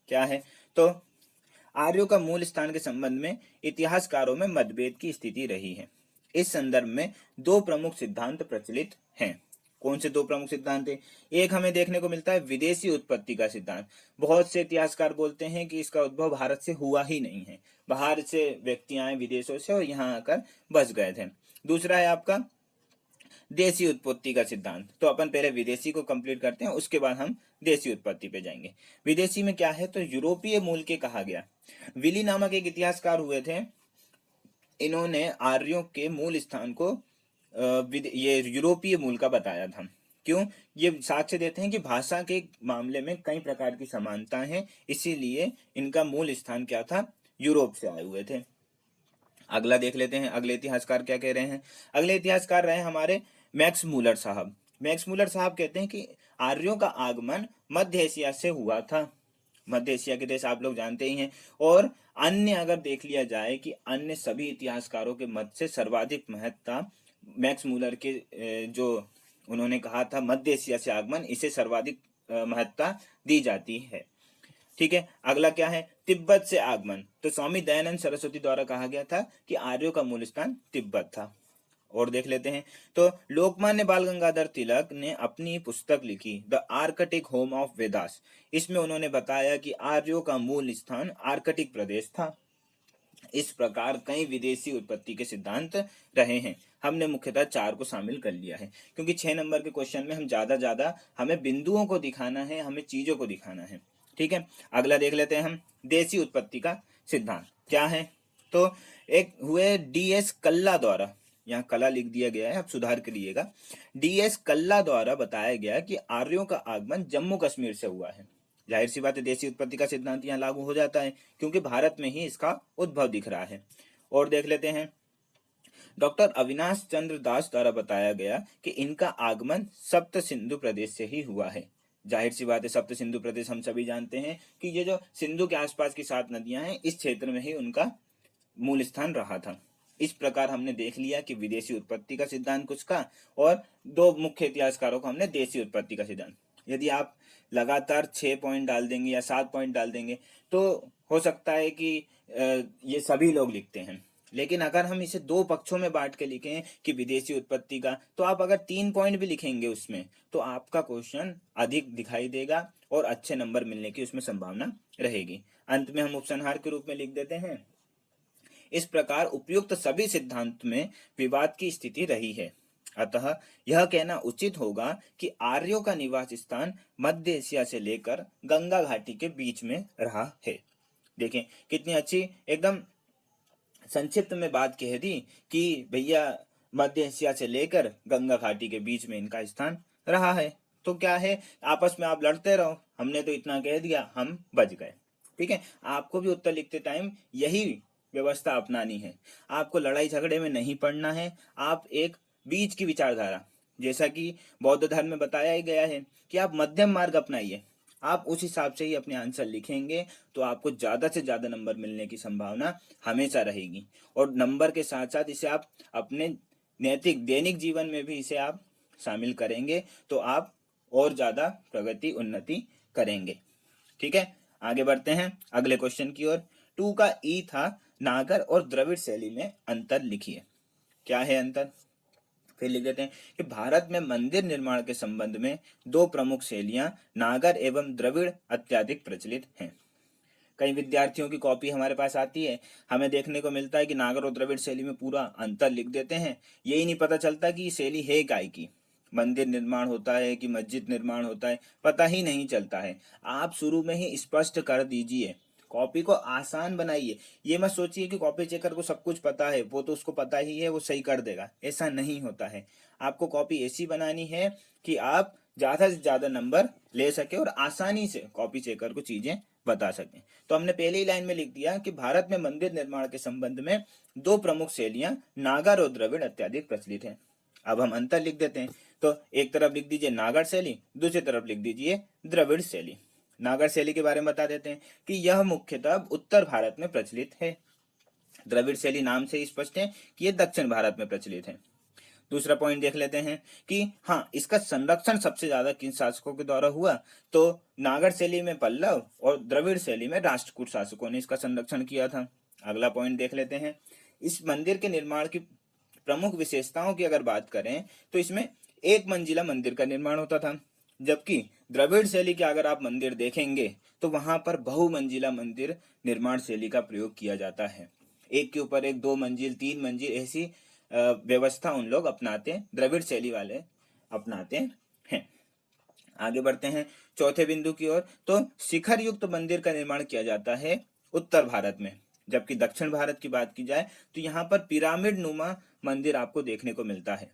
क्या है? तो आर्यों का मूल स्थान के संबंध में इतिहासकारों में मतभेद की स्थिति रही है। इस संदर्भ में 2 प्रमुख सिद्धांत प्रचलित हैं। कौन से 2 प्रमुख सिद्धांत है? एक हमें देखने को मिलता है विदेशी उत्पत्ति का सिद्धांत। बहुत से इतिहासकार बोलते हैं कि इसका उद्भव भारत से हुआ ही नहीं है, बाहर से व्यक्ति आए विदेशों से और यहाँ आकर बस गए थे। दूसरा है आपका देशी उत्पत्ति का सिद्धांत। तो अपन पहले विदेशी को कंप्लीट करते हैं, उसके बाद हम देशी उत्पत्ति पे जाएंगे। विदेशी में क्या है? तो यूरोपीय मूल के कहा गया। विली नामक एक इतिहासकार हुए थे, इन्होंने आर्यों के मूल स्थान को ये यूरोपीय मूल का बताया था। क्यों? ये साक्ष्य देते हैं कि भाषा के मामले में कई प्रकार की समानता है, इसीलिए इनका मूल स्थान क्या था? यूरोप से आए हुए थे। अगला देख लेते हैं, अगले इतिहासकार क्या कह रहे हैं। अगले इतिहासकार रहे हमारे मैक्स मूलर साहब। मैक्स मूलर साहब कहते हैं कि आर्यों का आगमन मध्य एशिया से हुआ था। मध्य एशिया के देश आप लोग जानते ही हैं। और अन्य अगर देख लिया जाए कि अन्य सभी इतिहासकारों के मत से सर्वाधिक महत्ता मैक्स मूलर के जो उन्होंने कहा था मध्य एशिया से आगमन, इसे सर्वाधिक महत्ता दी जाती है। ठीक है। अगला क्या है? तिब्बत से आगमन। तो स्वामी दयानंद सरस्वती द्वारा कहा गया था कि आर्यों का मूल स्थान तिब्बत था। और देख लेते हैं। तो लोकमान्य बाल गंगाधर तिलक ने अपनी पुस्तक लिखी the Arctic home of Vedas. इसमें उन्होंने बताया कि आर्यों का मूल स्थान आर्कटिक प्रदेश था। इस प्रकार कई विदेशी उत्पत्ति के सिद्धांत रहे हैं। हमने मुख्यतः 4 को शामिल कर लिया है, क्योंकि 6 नंबर के क्वेश्चन में हम ज्यादा हमें बिंदुओं को दिखाना है, हमें चीजों को दिखाना है। ठीक है। अगला देख लेते हैं हम, देशी उत्पत्ति का सिद्धांत क्या है। तो एक हुए डी.एस. कल्ला द्वारा, यहाँ कला लिख दिया गया है, आप सुधार करिएगा। डी.एस. कल्ला द्वारा बताया गया कि आर्यों का आगमन जम्मू कश्मीर से हुआ है। जाहिर सी बात है देशी उत्पत्ति का सिद्धांत यहाँ लागू हो जाता है, क्योंकि भारत में ही इसका उद्भव दिख रहा है। और देख लेते हैं, डॉक्टर अविनाश चंद्र दास द्वारा बताया गया कि इनका आगमन सप्त सिंधु प्रदेश से ही हुआ है। जाहिर सी बात है सप्त सिंधु प्रदेश हम सभी जानते हैं कि ये जो सिंधु के आसपास की 7 नदियां हैं, इस क्षेत्र में ही उनका मूल स्थान रहा था। इस प्रकार हमने देख लिया कि विदेशी उत्पत्ति का सिद्धांत कुछ का, और 2 मुख्य इतिहासकारों को हमने देशी उत्पत्ति का सिद्धांत। यदि आप लगातार 6 पॉइंट डाल देंगे या 7 पॉइंट डाल देंगे तो हो सकता है कि ये सभी लोग लिखते हैं। लेकिन अगर हम इसे 2 पक्षों में बांट के लिखें कि विदेशी उत्पत्ति का, तो आप अगर 3 पॉइंट भी लिखेंगे उसमें, तो आपका क्वेश्चन अधिक दिखाई देगा और अच्छे नंबर मिलने की उसमें संभावना रहेगी। अंत में हम उपसंहार के रूप में लिख देते हैं, इस प्रकार उपयुक्त सभी सिद्धांत में विवाद की स्थिति रही है। अतः यह कहना उचित होगा कि आर्यों का निवास स्थान मध्य एशिया से लेकर गंगा घाटी के बीच में रहा है। देखें कितनी अच्छी एकदम संक्षिप्त में बात कह दी कि भैया मध्य एशिया से लेकर गंगा घाटी के बीच में इनका स्थान रहा है। तो क्या है, आपस में आप लड़ते रहो, हमने तो इतना कह दिया, हम बच गए। ठीक है। आपको भी उत्तर लिखते टाइम यही व्यवस्था अपनानी है। आपको लड़ाई झगड़े में नहीं पड़ना है। आप एक बीच की विचारधारा, जैसा कि बौद्ध धर्म में बताया ही गया है कि आप मध्यम मार्ग अपनाइए। आप उस हिसाब से ही अपने आंसर लिखेंगे तो आपको ज़्यादा से ज़्यादा नंबर मिलने की संभावना हमेशा रहेगी। और नंबर के साथ साथ इसे आप अपने नैतिक दैनिक जीवन में भी इसे आप शामिल करेंगे तो आप और ज़्यादा प्रगति उन्नति करेंगे। ठीक है, आगे बढ़ते हैं अगले क्वेश्चन की ओर। 2 का ई था, नागर और द्रविड़ शैली में अंतर लिखिए। क्या है अंतर, फिर लिख देते हैं कि भारत में मंदिर निर्माण के संबंध में दो प्रमुख शैलियां नागर एवं द्रविड़ अत्यधिक प्रचलित हैं। कई विद्यार्थियों की कॉपी हमारे पास आती है, हमें देखने को मिलता है कि नागर और द्रविड़ शैली में पूरा अंतर लिख देते हैं। यही नहीं पता चलता कि ये शैली है काय की, मंदिर निर्माण होता है कि मस्जिद निर्माण होता है, पता ही नहीं चलता है। आप शुरू में ही स्पष्ट कर दीजिए, कॉपी को आसान बनाइए। ये मत सोचिए कि कॉपी चेकर को सब कुछ पता है, वो तो उसको पता ही है, वो सही कर देगा, ऐसा नहीं होता है। आपको कॉपी ऐसी बनानी है कि आप ज़्यादा से ज़्यादा नंबर ले सके और आसानी से कॉपी चेकर को चीज़ें बता सकें। तो हमने पहले ही लाइन में लिख दिया कि भारत में मंदिर निर्माण के संबंध में दो प्रमुख शैलियां नागर और द्रविड़ अत्यधिक प्रचलित हैं। अब हम अंतर लिख देते हैं। तो एक तरफ लिख दीजिए नागर शैली, दूसरी तरफ लिख दीजिए द्रविड़ शैली। नागर शैली के बारे में बता देते हैं कि यह मुख्यतः उत्तर भारत में प्रचलित है। द्रविड़ शैली नाम से स्पष्ट है कि यह दक्षिण भारत में प्रचलित है। दूसरा पॉइंट देख लेते हैं कि हाँ, इसका संरक्षण सबसे ज्यादा किन शासकों के द्वारा हुआ। तो नागर शैली में पल्लव और द्रविड़ शैली में राष्ट्रकूट शासकों ने इसका संरक्षण किया था। अगला पॉइंट देख लेते हैं, इस मंदिर के निर्माण की प्रमुख विशेषताओं की अगर बात करें तो इसमें एक मंजिला मंदिर का निर्माण होता था, जबकि द्रविड़ शैली के अगर आप मंदिर देखेंगे तो वहां पर बहुमंजिला मंदिर निर्माण शैली का प्रयोग किया जाता है। एक के ऊपर एक, दो मंजिल, तीन मंजिल, ऐसी व्यवस्था उन लोग अपनाते हैं, द्रविड़ शैली वाले अपनाते हैं। आगे बढ़ते हैं चौथे बिंदु की ओर। तो शिखर युक्त मंदिर का निर्माण किया जाता है उत्तर भारत में, जबकि दक्षिण भारत की बात की जाए तो यहाँ पर पिरामिड नुमा मंदिर आपको देखने को मिलता है।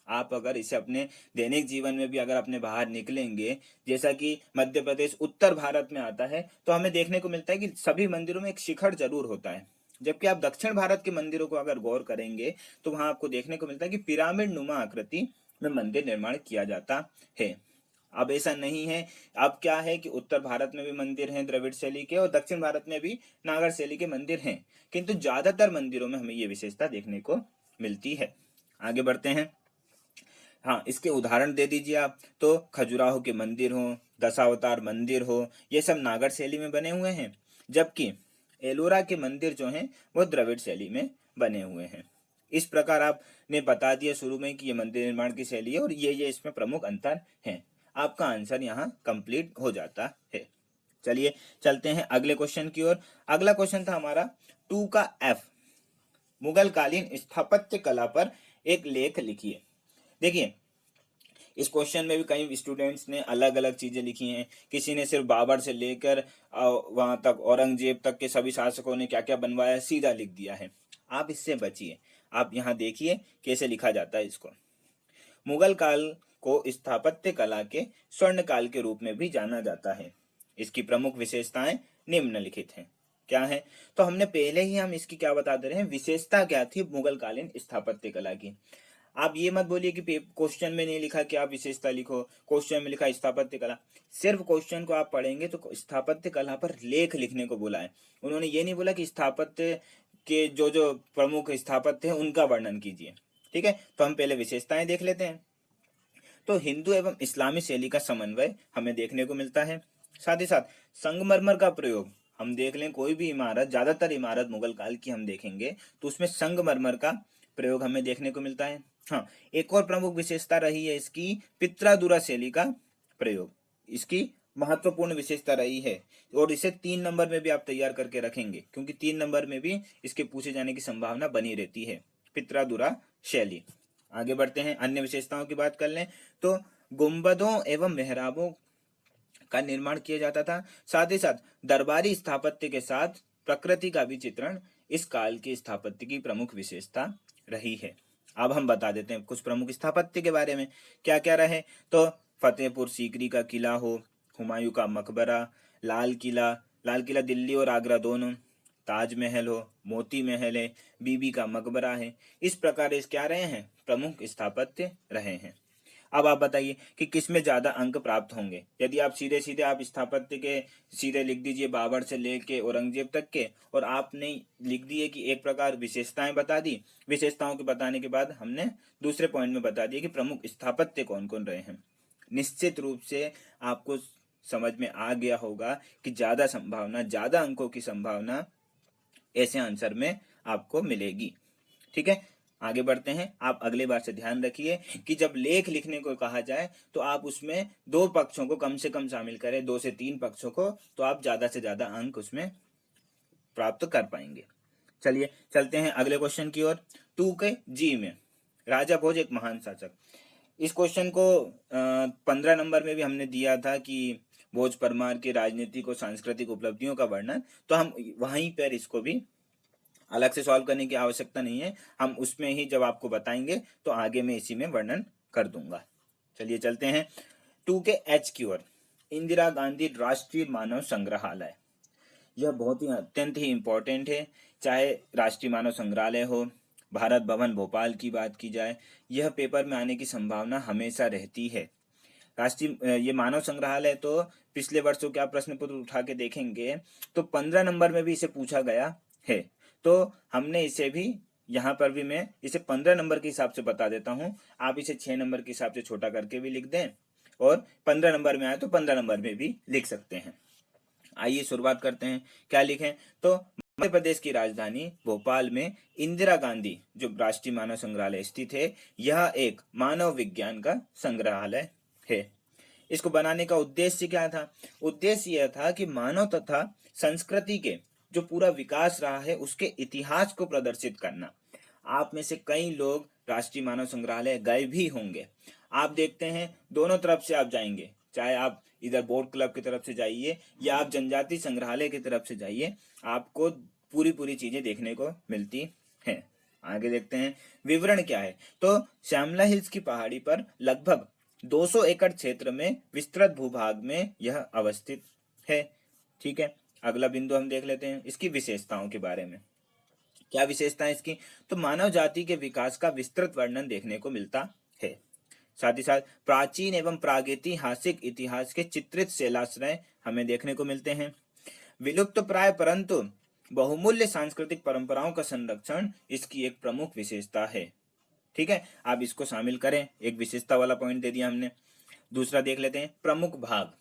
आप अगर इसे अपने दैनिक जीवन में भी अगर अपने बाहर निकलेंगे, जैसा कि मध्य प्रदेश उत्तर भारत में आता है, तो हमें देखने को मिलता है कि सभी मंदिरों में एक शिखर जरूर होता है। जबकि आप दक्षिण भारत के मंदिरों को अगर गौर करेंगे तो वहां आपको देखने को मिलता है कि पिरामिड नुमा आकृति में मंदिर निर्माण किया जाता है। अब ऐसा नहीं है, अब क्या है कि उत्तर भारत में भी मंदिर हैं द्रविड़ शैली के और दक्षिण भारत में भी नागर शैली के मंदिर हैं, किंतु ज्यादातर मंदिरों में हमें ये विशेषता देखने को मिलती है। आगे बढ़ते हैं। हाँ, इसके उदाहरण दे दीजिए आप। तो खजुराहो के मंदिर हो, दशावतार मंदिर हो, ये सब नागर शैली में बने हुए हैं, जबकि एलोरा के मंदिर जो हैं वो द्रविड़ शैली में बने हुए हैं। इस प्रकार आपने बता दिया शुरू में कि ये मंदिर निर्माण की शैली है और ये इसमें प्रमुख अंतर हैं। आपका आंसर यहाँ कंप्लीट हो जाता है। चलिए चलते हैं अगले क्वेश्चन की ओर। अगला क्वेश्चन था हमारा 2 का एफ, मुगल कालीन स्थापत्य कला पर एक लेख लिखिए। देखिए, इस क्वेश्चन में भी कई स्टूडेंट्स ने अलग अलग चीजें लिखी हैं। किसी ने सिर्फ बाबर से लेकर वहां तक औरंगजेब तक के सभी शासकों ने क्या क्या बनवाया सीधा लिख दिया है। आप इससे बचिए, आप यहाँ देखिए कैसे लिखा जाता है इसको। मुगल काल को स्थापत्य कला के स्वर्ण काल के रूप में भी जाना जाता है। इसकी प्रमुख विशेषताएं निम्नलिखित हैं। क्या है, तो हमने पहले ही हम इसकी क्या बता दे रहे हैं, विशेषता क्या थी मुगल कालीन स्थापत्य कला की। आप ये मत बोलिए कि क्वेश्चन में नहीं लिखा कि आप विशेषता लिखो, क्वेश्चन में लिखा स्थापत्य कला। सिर्फ क्वेश्चन को आप पढ़ेंगे तो स्थापत्य कला पर लेख लिखने को बोला है। उन्होंने ये नहीं बोला कि स्थापत्य के जो जो प्रमुख स्थापत्य हैं उनका वर्णन कीजिए। ठीक है, तो हम पहले विशेषताएं देख लेते हैं। तो हिंदू एवं इस्लामी शैली का समन्वय हमें देखने को मिलता है। साथ ही साथ संगमरमर का प्रयोग, हम देख लें कोई भी इमारत, ज्यादातर इमारत मुगल काल की हम देखेंगे तो उसमें संगमरमर का प्रयोग हमें देखने को मिलता है। हाँ, एक और प्रमुख विशेषता रही है इसकी पित्रादुरा शैली का प्रयोग, इसकी महत्वपूर्ण विशेषता रही है और इसे 3 नंबर में भी आप तैयार करके रखेंगे, क्योंकि 3 नंबर में भी इसके पूछे जाने की संभावना बनी रहती है, पित्रादुरा शैली। आगे बढ़ते हैं, अन्य विशेषताओं की बात कर लें तो गुंबदों एवं मेहराबों का निर्माण किया जाता था। साथ ही साथ दरबारी स्थापत्य के साथ प्रकृति का भी चित्रण इस काल के स्थापत्य की प्रमुख विशेषता रही है। अब हम बता देते हैं कुछ प्रमुख स्थापत्य के बारे में क्या क्या रहे। तो फतेहपुर सीकरी का किला हो, हुमायूं का मकबरा, लाल किला, दिल्ली और आगरा दोनों, ताजमहल हो, मोती महल है, बीबी का मकबरा है। इस प्रकार इस क्या रहे हैं, प्रमुख स्थापत्य रहे हैं। अब आप बताइए कि किस में ज्यादा अंक प्राप्त होंगे। यदि आप सीधे सीधे आप स्थापत्य के सीधे लिख दीजिए बाबर से लेके औरंगजेब तक के, और आपने लिख दिए कि एक प्रकार विशेषताएं बता दी, विशेषताओं के बताने के बाद हमने दूसरे पॉइंट में बता दिया कि प्रमुख स्थापत्य कौन कौन रहे हैं, निश्चित रूप से आपको समझ में आ गया होगा कि ज्यादा संभावना, ज्यादा अंकों की संभावना ऐसे आंसर में आपको मिलेगी। ठीक है, आगे बढ़ते हैं। आप अगली बार से ध्यान रखिए कि जब लेख लिखने को कहा जाए तो आप उसमें दो पक्षों को कम से कम शामिल करें, 2 से 3 पक्षों को, तो आप ज्यादा से ज्यादा अंक उसमें प्राप्त कर पाएंगे। चलिए चलते हैं अगले क्वेश्चन की ओर। 2 के जी में राजा भोज एक महान शासक। इस क्वेश्चन को 15 नंबर में भी हमने दिया था कि भोज परमार की राजनीतिक और सांस्कृतिक उपलब्धियों का वर्णन, तो हम वहीं पर इसको भी अलग से सॉल्व करने की आवश्यकता नहीं है, हम उसमें ही जब आपको बताएंगे तो आगे में इसी में वर्णन कर दूंगा। चलिए चलते हैं 2 के एच की ओर। इंदिरा गांधी राष्ट्रीय मानव संग्रहालय, यह बहुत ही अत्यंत ही इम्पोर्टेंट है। चाहे राष्ट्रीय मानव संग्रहालय हो, भारत भवन भोपाल की बात की जाए, यह पेपर में आने की संभावना हमेशा रहती है। राष्ट्रीय ये मानव संग्रहालय तो पिछले वर्षों के आप प्रश्न पत्र उठा के देखेंगे तो 15 नंबर में भी इसे पूछा गया है, तो हमने इसे भी यहाँ पर भी मैं इसे 15 नंबर के हिसाब से बता देता हूँ। आप इसे 6 नंबर के हिसाब से छोटा करके भी लिख दें, और 15 नंबर में आए तो 15 नंबर में भी लिख सकते हैं। आइए शुरुआत करते हैं। क्या लिखें, तो मध्य प्रदेश की राजधानी भोपाल में इंदिरा गांधी जो राष्ट्रीय मानव संग्रहालय स्थित है, यह एक मानव विज्ञान का संग्रहालय है। इसको बनाने का उद्देश्य क्या था? उद्देश्य यह था कि मानव तथा संस्कृति के जो पूरा विकास रहा है उसके इतिहास को प्रदर्शित करना। आप में से कई लोग राष्ट्रीय मानव संग्रहालय गए भी होंगे। आप देखते हैं दोनों तरफ से आप जाएंगे, चाहे आप इधर बोट क्लब की तरफ से जाइए या आप जनजाति संग्रहालय की तरफ से जाइए, आपको पूरी पूरी चीजें देखने को मिलती हैं। आगे देखते हैं विवरण क्या है। तो श्यामला हिल्स की पहाड़ी पर लगभग 200 एकड़ क्षेत्र में विस्तृत भूभाग में यह अवस्थित है। ठीक है, अगला बिंदु हम देख लेते हैं इसकी विशेषताओं के बारे में। क्या विशेषता है इसकी? तो मानव जाति के विकास का विस्तृत वर्णन देखने को मिलता है। साथ ही साथ प्राचीन एवं प्रागैतिहासिक इतिहास के चित्रित शैलाश्रय हमें देखने को मिलते हैं। विलुप्त प्राय परंतु बहुमूल्य सांस्कृतिक परंपराओं का संरक्षण इसकी एक प्रमुख विशेषता है। ठीक है, आप इसको शामिल करें, एक विशेषता वाला पॉइंट दे दिया हमने। दूसरा देख लेते हैं प्रमुख भाग।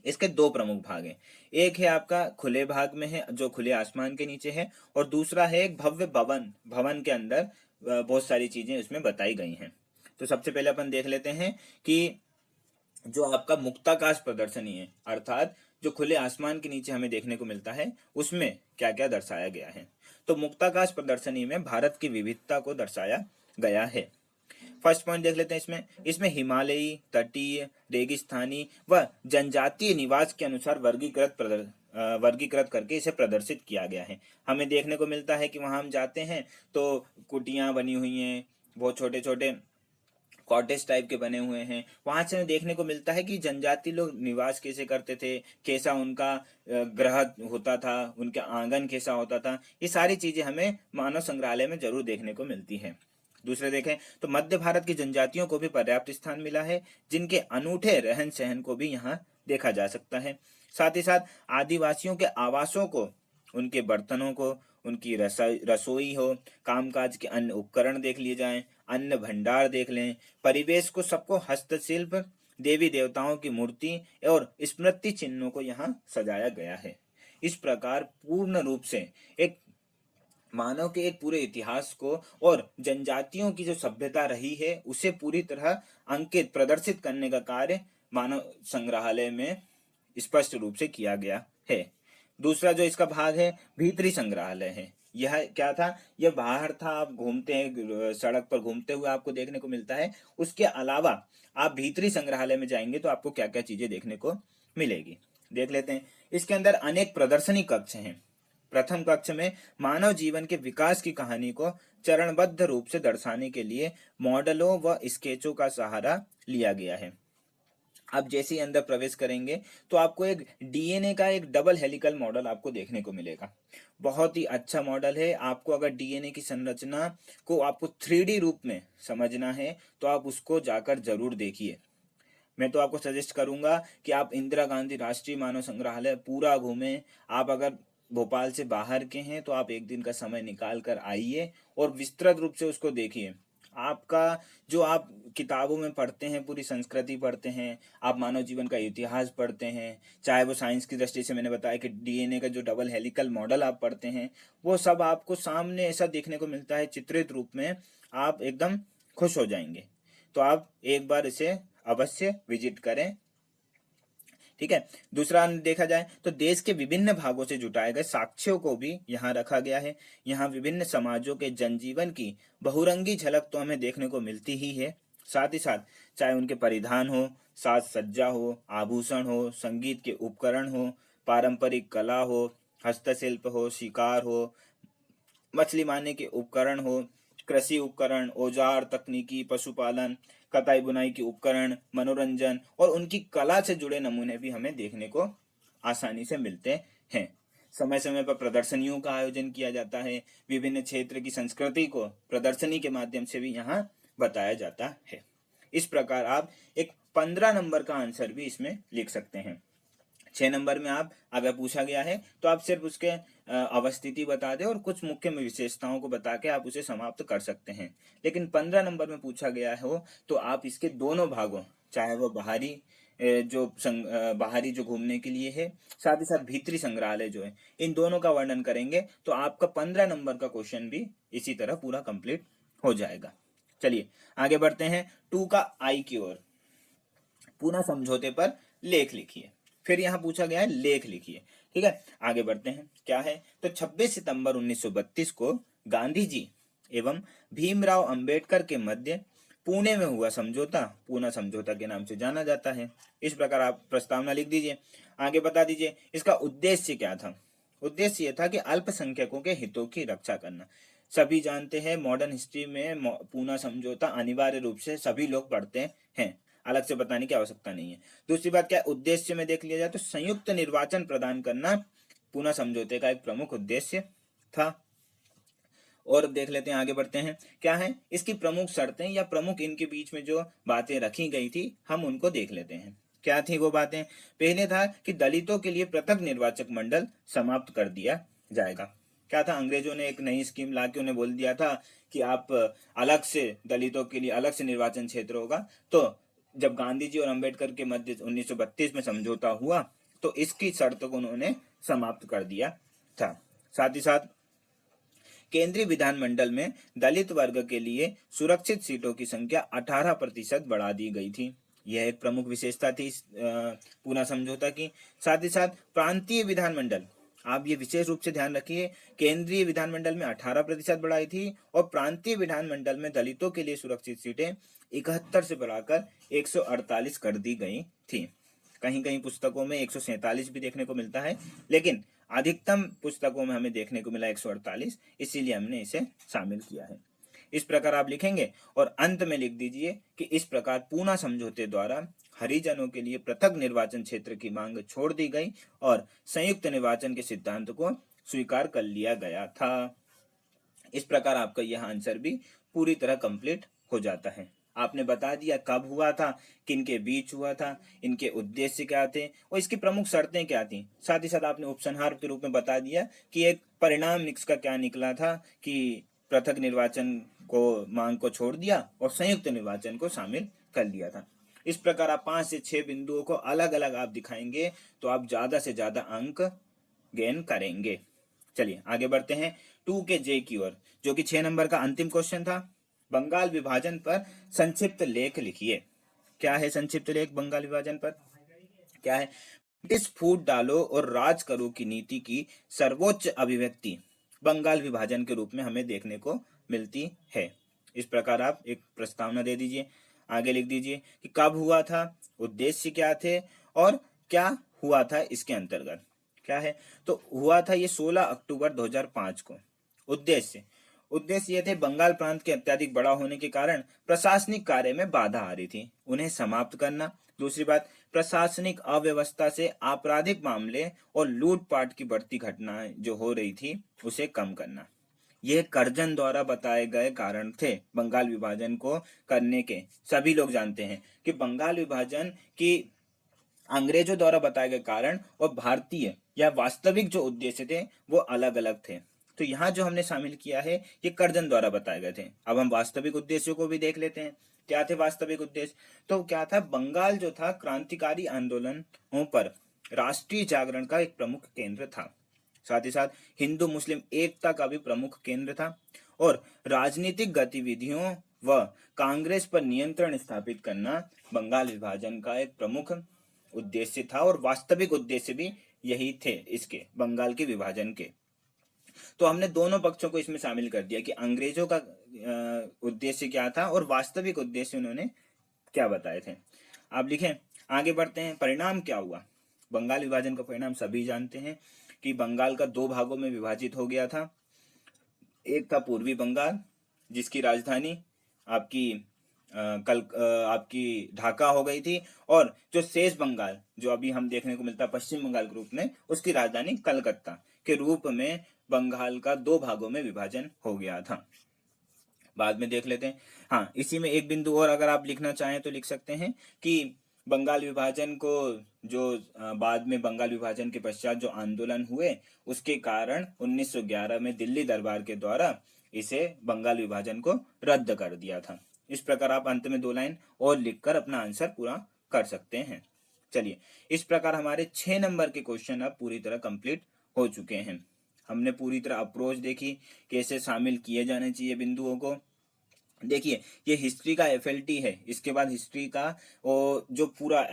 इसके दो प्रमुख भाग हैं, एक है आपका खुले भाग में है जो खुले आसमान के नीचे है, और दूसरा है एक भव्य भवन, भवन के अंदर बहुत सारी चीजें उसमें बताई गई हैं। तो सबसे पहले अपन देख लेते हैं कि जो आपका मुक्ताकाश प्रदर्शनी है, अर्थात जो खुले आसमान के नीचे हमें देखने को मिलता है उसमें क्या क्या दर्शाया गया है। तो मुक्ताकाश प्रदर्शनी में भारत की विविधता को दर्शाया गया है। फर्स्ट पॉइंट देख लेते हैं इसमें। इसमें हिमालयी, तटीय, रेगिस्तानी व जनजातीय निवास के अनुसार वर्गीकृत करके इसे प्रदर्शित किया गया है। हमें देखने को मिलता है कि वहां हम जाते हैं तो कुटियां बनी हुई हैं, बहुत छोटे छोटे कॉटेज टाइप के बने हुए हैं। वहां से हमें देखने को मिलता है कि जनजाति लोग निवास कैसे करते थे, कैसा उनका ग्रह होता था, उनका आंगन कैसा होता था। ये सारी चीजें हमें मानव संग्रहालय में जरूर देखने को मिलती है। दूसरे देखें तो मध्य भारत की जनजातियों को भी पर्याप्त स्थान मिला है, जिनके अनूठे रहन सहन को भी यहाँ देखा जा सकता है। साथ ही साथ आदिवासियों के आवासों को, उनके बर्तनों को, उनकी रसोई हो, कामकाज के अन्य उपकरण देख लिए जाएं, अन्न भंडार देख लें, परिवेश को, सबको, हस्तशिल्प, देवी देवताओं की मूर्ति और स्मृति चिन्हों को यहाँ सजाया गया है। इस प्रकार पूर्ण रूप से एक मानव के एक पूरे इतिहास को और जनजातियों की जो सभ्यता रही है उसे पूरी तरह अंकित, प्रदर्शित करने का कार्य मानव संग्रहालय में स्पष्ट रूप से किया गया है। दूसरा जो इसका भाग है भीतरी संग्रहालय है। यह क्या था? यह बाहर था, आप घूमते हैं, सड़क पर घूमते हुए आपको देखने को मिलता है। उसके अलावा आप भीतरी संग्रहालय में जाएंगे तो आपको क्या क्या चीजें देखने को मिलेगी, देख लेते हैं। इसके अंदर अनेक प्रदर्शनी कक्ष हैं। प्रथम कक्ष में मानव जीवन के विकास की कहानी को चरणबद्ध रूप से दर्शाने के लिए मॉडलों व स्केचों का सहारा लिया गया है। आप जैसे ही अंदर प्रवेश करेंगे तो आपको एक डीएनए का एक डबल हेलिकल मॉडल आपको देखने को मिलेगा। बहुत ही अच्छा मॉडल है। आपको अगर डीएनए की संरचना को आपको 3D रूप में समझना है तो आप उसको जाकर जरूर देखिए। मैं तो आपको सजेस्ट करूंगा कि आप इंदिरा गांधी राष्ट्रीय मानव संग्रहालय पूरा घूमें। आप अगर भोपाल से बाहर के हैं तो आप एक दिन का समय निकाल कर आइए और विस्तृत रूप से उसको देखिए। आपका जो आप किताबों में पढ़ते हैं, पूरी संस्कृति पढ़ते हैं, आप मानव जीवन का इतिहास पढ़ते हैं, चाहे वो साइंस की दृष्टि से मैंने बताया कि डीएनए का जो डबल हेलिकल मॉडल आप पढ़ते हैं, वो सब आपको सामने ऐसा देखने को मिलता है चित्रित रूप में, आप एकदम खुश हो जाएंगे। तो आप एक बार इसे अवश्य विजिट करें। ठीक है। दूसरा देखा जाए तो देश के विभिन्न भागों से जुटाए गए साक्ष्यों को भी यहाँ रखा गया है। यहाँ विभिन्न समाजों के जनजीवन की बहुरंगी झलक तो हमें देखने को मिलती ही है। साथ ही साथ चाहे उनके परिधान हो, साज सज्जा हो, आभूषण हो, संगीत के उपकरण हो, पारंपरिक कला हो, हस्तशिल्प हो, शिकार हो, मछली मारने के उपकरण हो, कृषि उपकरण, औजार, तकनीकी, पशुपालन, कताई बुनाई के उपकरण, मनोरंजन और उनकी कला से जुड़े नमूने भी हमें देखने को आसानी से मिलते हैं। समय समय पर प्रदर्शनियों का आयोजन किया जाता है। विभिन्न क्षेत्र की संस्कृति को प्रदर्शनी के माध्यम से भी यहाँ बताया जाता है। इस प्रकार आप एक 15 नंबर का आंसर भी इसमें लिख सकते हैं। 6 नंबर में आप अगर पूछा गया है तो आप सिर्फ उसके अवस्थिति बता दें और कुछ मुख्य विशेषताओं को बता के आप उसे समाप्त कर सकते हैं। लेकिन 15 नंबर में पूछा गया हो तो आप इसके दोनों भागों, चाहे वो बाहरी जो घूमने के लिए है, साथ ही साथ भीतरी संग्रहालय जो है, इन दोनों का वर्णन करेंगे तो आपका 15 नंबर का क्वेश्चन भी इसी तरह पूरा कंप्लीट हो जाएगा। चलिए आगे बढ़ते हैं। 2 का आई की ओर। पुनः समझौते पर लेख लिखिए। फिर यहाँ पूछा गया है लेख लिखिए। ठीक है, आगे बढ़ते हैं। क्या है तो 26 सितंबर 1932 को गांधी जी एवं भीमराव अंबेडकर के मध्य पुणे में हुआ समझौता पूना समझौता के नाम से जाना जाता है। इस प्रकार आप प्रस्तावना लिख दीजिए। आगे बता दीजिए इसका उद्देश्य क्या था। उद्देश्य यह था कि अल्पसंख्यकों के हितों की रक्षा करना। सभी जानते हैं मॉडर्न हिस्ट्री में पूना समझौता अनिवार्य रूप से सभी लोग पढ़ते हैं, अलग से बताने की आवश्यकता नहीं है। दूसरी बात क्या उद्देश्य में देख लिया जाए तो संयुक्त निर्वाचन प्रदान करना पूना समझौते का एक प्रमुख उद्देश्य था। और देख लेते हैं, आगे बढ़ते हैं। क्या है इसकी प्रमुख शर्तें या प्रमुख इनके बीच में जो बातें रखी गई थी हम उनको देख लेते हैं। क्या थी वो बातें। पहले था कि दलितों के लिए पृथक निर्वाचक मंडल समाप्त कर दिया जाएगा। क्या था, अंग्रेजों ने एक नई स्कीम ला के उन्हें बोल दिया था कि आप अलग से दलितों के लिए अलग से निर्वाचन क्षेत्र होगा। तो जब गांधी जी और अंबेडकर के मध्य 1932 में समझौता हुआ तो इसकी शर्त को उन्होंने समाप्त कर दिया था। साथ ही साथ केंद्रीय विधानमंडल में दलित वर्ग के लिए सुरक्षित सीटों की संख्या 18% बढ़ा दी गई थी। यह एक प्रमुख विशेषता थी पूना समझौता की। साथ ही साथ प्रांतीय विधानमंडल, आप ये विशेष रूप से ध्यान रखिए, केंद्रीय विधानमंडल में 18% बढ़ाई थी और प्रांतीय विधानमंडल में दलितों के लिए सुरक्षित सीटें 71 से बढ़ाकर 148 कर दी गई थी। कहीं कहीं पुस्तकों में 147 भी देखने को मिलता है, लेकिन अधिकतम पुस्तकों में हमें देखने को मिला 148, इसीलिए हमने इसे शामिल किया है। इस प्रकार आप लिखेंगे और अंत में लिख दीजिए कि इस प्रकार पूना समझौते द्वारा हरिजनों के लिए पृथक निर्वाचन क्षेत्र की मांग छोड़ दी गई और संयुक्त निर्वाचन के सिद्धांत को स्वीकार कर लिया गया था। इस प्रकार आपका यह आंसर भी पूरी तरह कंप्लीट हो जाता है। आपने बता दिया कब हुआ था, किनके बीच हुआ था, इनके उद्देश्य क्या थे और इसकी प्रमुख शर्तें क्या थी। साथ ही साथ आपने उपसंहार के रूप में बता दिया कि एक परिणाम इसका क्या निकला था कि पृथक निर्वाचन को मांग को छोड़ दिया और संयुक्त निर्वाचन को शामिल कर लिया था। इस प्रकार आप 5 से 6 बिंदुओं को अलग अलग आप दिखाएंगे तो आप ज्यादा से ज्यादा अंक गेन करेंगे। चलिए आगे बढ़ते हैं 2 के जे की ओर, जो कि 6 नंबर का अंतिम क्वेश्चन था। बंगाल विभाजन पर संक्षिप्त लेख लिखिए। क्या है संक्षिप्त लेख बंगाल विभाजन पर। क्या है, ब्रिटिश फूट डालो और राज करो की नीति की सर्वोच्च अभिव्यक्ति बंगाल विभाजन के रूप में हमें देखने को मिलती है। इस प्रकार आप एक प्रस्तावना दे दीजिए। आगे लिख दीजिए कि कब हुआ था, उद्देश्य क्या थे और क्या हुआ था इसके अंतर्गत। क्या है तो हुआ था ये 16 अक्टूबर 2005 को। उद्देश्य ये थे बंगाल प्रांत के अत्यधिक बड़ा होने के कारण प्रशासनिक कार्य में बाधा आ रही थी, उन्हें समाप्त करना। दूसरी बात, प्रशासनिक अव्यवस्था से आपराधिक मामले और लूटपाट की बढ़ती घटनाएं जो हो रही थी उसे कम करना। यह कर्जन द्वारा बताए गए कारण थे बंगाल विभाजन को करने के। सभी लोग जानते हैं कि बंगाल विभाजन की अंग्रेजों द्वारा बताए गए कारण और भारतीय या वास्तविक जो उद्देश्य थे वो अलग अलग थे। तो यहाँ जो हमने शामिल किया है ये कर्जन द्वारा बताए गए थे। अब हम वास्तविक उद्देश्यों को भी देख लेते हैं। क्या थे वास्तविक उद्देश्य? तो क्या था, बंगाल जो था क्रांतिकारी आंदोलनों पर राष्ट्रीय जागरण का एक प्रमुख केंद्र था। साथ ही साथ हिंदू मुस्लिम एकता का भी प्रमुख केंद्र था और राजनीतिक गतिविधियों व कांग्रेस पर नियंत्रण स्थापित करना बंगाल विभाजन का एक प्रमुख उद्देश्य था और वास्तविक उद्देश्य भी यही थे इसके बंगाल के विभाजन के। तो हमने दोनों पक्षों को इसमें शामिल कर दिया कि अंग्रेजों का उद्देश्य क्या था और वास्तविक उद्देश्य उन्होंने क्या बताए थे। आप लिखें, आगे बढ़ते हैं। परिणाम क्या हुआ? बंगाल विभाजन का परिणाम सभी जानते हैं कि बंगाल का दो भागों में विभाजित हो गया था। एक था पूर्वी बंगाल जिसकी राजधानी आपकी आपकी ढाका हो गई थी, और जो शेष बंगाल जो अभी हम देखने को मिलता है पश्चिम बंगाल के रूप में, उसकी राजधानी कलकत्ता के रूप में बंगाल का दो भागों में विभाजन हो गया था। बाद में देख लेते हैं। हाँ, इसी में एक बिंदु और अगर आप लिखना चाहें तो लिख सकते हैं कि बंगाल विभाजन को जो बाद में बंगाल विभाजन के पश्चात जो आंदोलन हुए उसके कारण 1911 में दिल्ली दरबार के द्वारा इसे बंगाल विभाजन को रद्द कर दिया था। इस प्रकार आप अंत में 2 लाइन और लिखकर अपना आंसर पूरा कर सकते हैं। चलिए, इस प्रकार हमारे 6 नंबर के क्वेश्चन अब पूरी तरह कंप्लीट हो चुके हैं। हमने पूरी तरह अप्रोच देखी, कैसे शामिल किए जाने चाहिए बिंदुओं को। देखिए, ये हिस्ट्री का एफएलटी है, इसके बाद हिस्ट्री का वो जो पूरा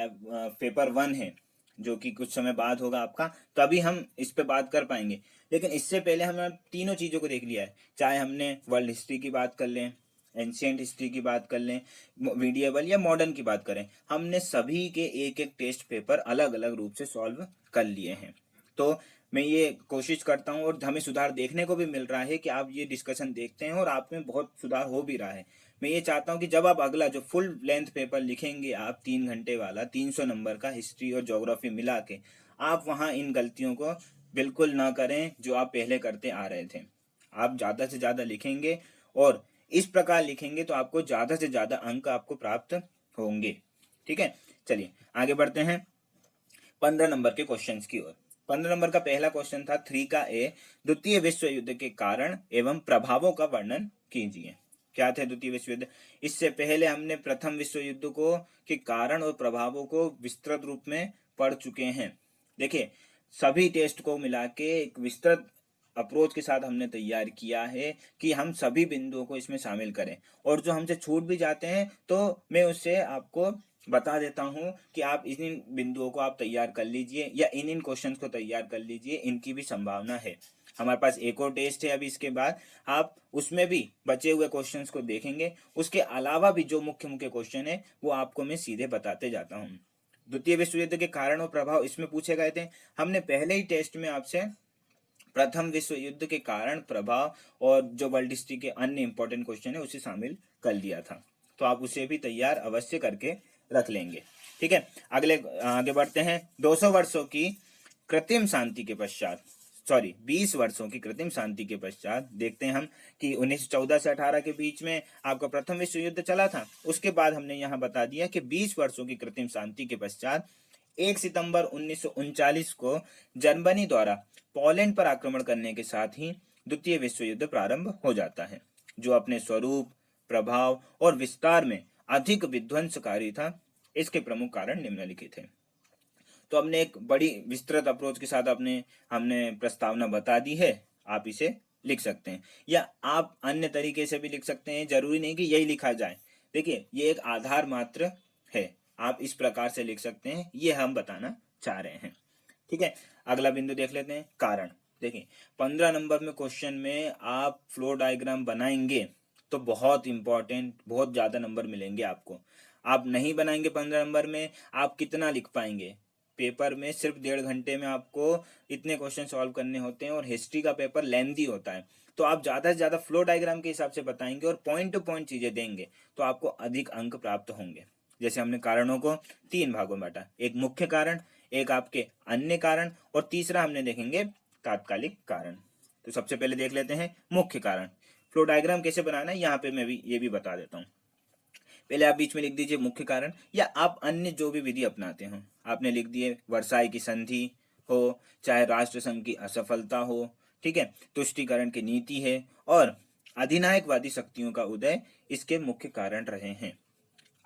पेपर 1 है जो कि कुछ समय बाद होगा आपका, तभी हम इस पे बात कर पाएंगे। लेकिन इससे पहले हमने तीनों चीज़ों को देख लिया है, चाहे हमने वर्ल्ड हिस्ट्री की बात कर लें, एंशियंट हिस्ट्री की बात कर लें, मीडिएवल या मॉडर्न की बात करें, हमने सभी के एक एक टेस्ट पेपर अलग अलग रूप से सॉल्व कर लिए हैं। तो मैं ये कोशिश करता हूँ और हमें सुधार देखने को भी मिल रहा है कि आप ये डिस्कशन देखते हैं और आप में बहुत सुधार हो भी रहा है। मैं ये चाहता हूँ कि जब आप अगला जो फुल लेंथ पेपर लिखेंगे आप 3 घंटे वाला 300 नंबर का हिस्ट्री और ज्योग्राफी मिला के, आप वहाँ इन गलतियों को बिल्कुल ना करें जो आप पहले करते आ रहे थे। आप ज़्यादा से ज़्यादा लिखेंगे और इस प्रकार लिखेंगे तो आपको ज़्यादा से ज़्यादा अंक आपको प्राप्त होंगे। ठीक है, चलिए आगे बढ़ते हैं 15 नंबर के क्वेश्चंस की ओर। 15 नंबर का पहला क्वेश्चन था 3 का ए, द्वितीय विश्व युद्ध के कारण एवं प्रभावों का वर्णन कीजिए। क्या थे द्वितीय विश्व युद्ध? इससे पहले हमने प्रथम विश्व युद्ध को के कारण और प्रभावों को विस्तृत रूप में पढ़ चुके हैं। देखिए, सभी टेस्ट को मिला के एक विस्तृत अप्रोच के साथ हमने तैयार किया है कि हम सभी बिंदुओं को इसमें शामिल करें, और जो हमसे छूट भी जाते हैं तो मैं उससे आपको बता देता हूं कि आप इन बिंदुओं को आप तैयार कर लीजिए या इन क्वेश्चंस को तैयार कर लीजिए, इनकी भी संभावना है। हमारे पास एक और टेस्ट है अभी, इसके बाद आप उसमें भी बचे हुए क्वेश्चंस को देखेंगे। उसके अलावा भी जो मुख्य मुख्य क्वेश्चन है वो आपको मैं सीधे बताते जाता हूँ। द्वितीय विश्व युद्ध के कारण और प्रभाव इसमें पूछे गए थे। हमने पहले ही टेस्ट में आपसे प्रथम विश्व युद्ध के कारण, प्रभाव और जो वर्ल्ड हिस्ट्री के अन्य इंपॉर्टेंट क्वेश्चन है उसे शामिल कर लिया था, तो आप उसे भी तैयार अवश्य करके रख लेंगे। ठीक है, आगे बढ़ते हैं। 200 वर्षों की कृत्रिम शांति के पश्चात, 20 वर्षों की कृत्रिम शांति के पश्चात देखते हैं हम कि 1914 से 18 के बीच में आपका प्रथम विश्व युद्ध चला था। उसके बाद हमने यहाँ बता दिया कि 20 वर्षों की कृत्रिम शांति के पश्चात 1 सितंबर 1939 को जर्मनी द्वारा पोलैंड पर आक्रमण करने के साथ ही द्वितीय विश्व युद्ध प्रारंभ हो जाता है, जो अपने स्वरूप, प्रभाव और विस्तार में अधिक विध्वंसकारी था। इसके प्रमुख कारण निम्नलिखित हैं। तो हमने एक बड़ी विस्तृत अप्रोच के साथ हमने प्रस्तावना बता दी है। आप इसे लिख सकते हैं या आप अन्य तरीके से भी लिख सकते हैं, जरूरी नहीं कि यही लिखा जाए। देखिए, ये एक आधार मात्र है, आप इस प्रकार से लिख सकते हैं, ये हम बताना चाह रहे हैं। ठीक है, अगला बिंदु देख लेते हैं, कारण। देखिए, 15 नंबर में क्वेश्चन में आप फ्लो डायग्राम बनाएंगे तो बहुत इंपॉर्टेंट, बहुत ज्यादा नंबर मिलेंगे आपको। आप नहीं बनाएंगे 15 नंबर में, आप कितना लिख पाएंगे? पेपर में सिर्फ 1.5 घंटे में आपको इतने क्वेश्चन सॉल्व करने होते हैं और हिस्ट्री का पेपर लेंथी होता है, तो आप ज़्यादा से ज़्यादा फ्लो डायग्राम के हिसाब से बताएंगे और पॉइंट टू पॉइंट चीज़ें देंगे तो आपको अधिक अंक प्राप्त होंगे। जैसे हमने कारणों को 3 भागों में बांटा, एक मुख्य कारण, एक आपके अन्य कारण और तीसरा हमने देखेंगे तात्कालिक कारण। तो सबसे पहले देख लेते हैं मुख्य कारण। फ्लो डायग्राम कैसे बनाना है यहाँ पे मैं भी ये भी बता देता हूँ। पहले आप बीच में लिख दीजिए मुख्य कारण, या आप अन्य जो भी विधि अपनाते हो आपने लिख दिए, वर्साई की संधि हो, चाहे राष्ट्रसंघ की असफलता हो, ठीक है, तुष्टीकरण की नीति है और अधिनायकवादी शक्तियों का उदय इसके मुख्य कारण रहे हैं।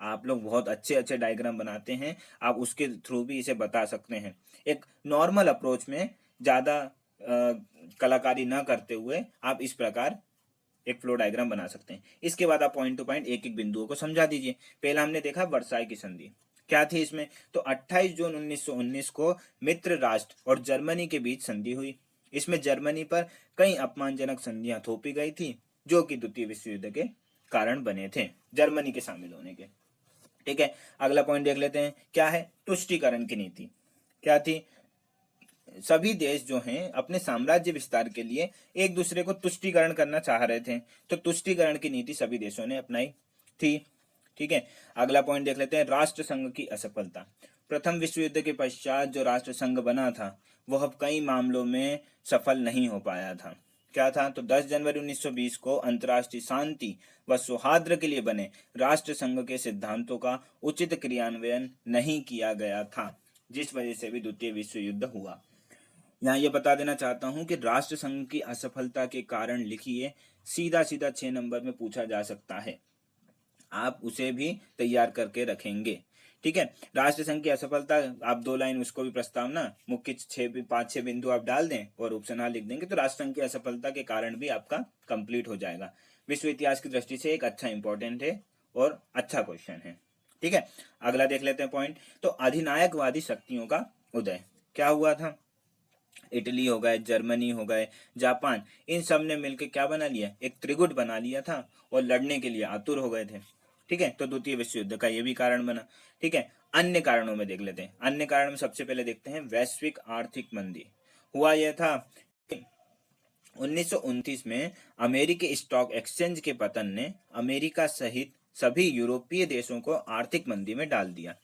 आप लोग बहुत अच्छे अच्छे डायग्राम बनाते हैं, आप उसके थ्रू भी इसे बता सकते हैं। एक नॉर्मल अप्रोच में ज्यादा कलाकारी न करते हुए आप इस प्रकार एक फ्लो डायग्राम बना सकते हैं। इसके बाद आप पॉइंट टू पॉइंट एक एक बिंदुओं को समझा दीजिए। पहला हमने देखा वर्साई की संधि, क्या थी इसमें, तो 28 जून 1919 को मित्र राष्ट्र और जर्मनी के बीच संधि हुई। इसमें जर्मनी पर कई अपमानजनक संधियां थोपी गई थी जो कि द्वितीय विश्व युद्ध के कारण बने थे, जर्मनी के शामिल होने के। ठीक है, अगला पॉइंट देख लेते हैं, क्या है तुष्टीकरण की नीति। क्या थी, सभी देश जो हैं अपने साम्राज्य विस्तार के लिए एक दूसरे को तुष्टीकरण करना चाह रहे थे, तो तुष्टीकरण की नीति सभी देशों ने अपनाई थी। ठीक है, अगला पॉइंट देख लेते हैं, राष्ट्र संघ की असफलता। प्रथम विश्व युद्ध के पश्चात जो राष्ट्र संघ बना था वह कई मामलों में सफल नहीं हो पाया था। क्या था, तो 10 जनवरी 1920 को अंतर्राष्ट्रीय शांति व सौहार्द के लिए बने राष्ट्र संघ के सिद्धांतों का उचित क्रियान्वयन नहीं किया गया था, जिस वजह से भी द्वितीय विश्व युद्ध हुआ। यहाँ ये बता देना चाहता हूं कि राष्ट्र संघ की असफलता के कारण लिखिए, सीधा सीधा 6 नंबर में पूछा जा सकता है, आप उसे भी तैयार करके रखेंगे। ठीक है, राष्ट्र संघ की असफलता, आप 2 लाइन उसको भी प्रस्तावना, मुख्य 5-6 बिंदु आप डाल दें और उपसनाल लिख देंगे तो राष्ट्र संघ की असफलता के कारण भी आपका कंप्लीट हो जाएगा। विश्व इतिहास की दृष्टि से एक अच्छा इंपॉर्टेंट है और अच्छा क्वेश्चन है। ठीक है, अगला देख लेते हैं पॉइंट, तो अधिनायकवादी शक्तियों का उदय। क्या हुआ था, इटली हो गए, जर्मनी हो गए, जापान, इन सब ने मिलकर क्या बना लिया, एक त्रिगुट बना लिया था और लड़ने के लिए आतुर हो गए थे। ठीक है, तो द्वितीय विश्व युद्ध का ये भी कारण बना। ठीक है, अन्य कारणों में देख लेते हैं। अन्य कारण में सबसे पहले देखते हैं वैश्विक आर्थिक मंदी। हुआ यह था 1929 में अमेरिकी स्टॉक एक्सचेंज के पतन ने अमेरिका सहित सभी यूरोपीय देशों को आर्थिक मंदी में डाल दिया,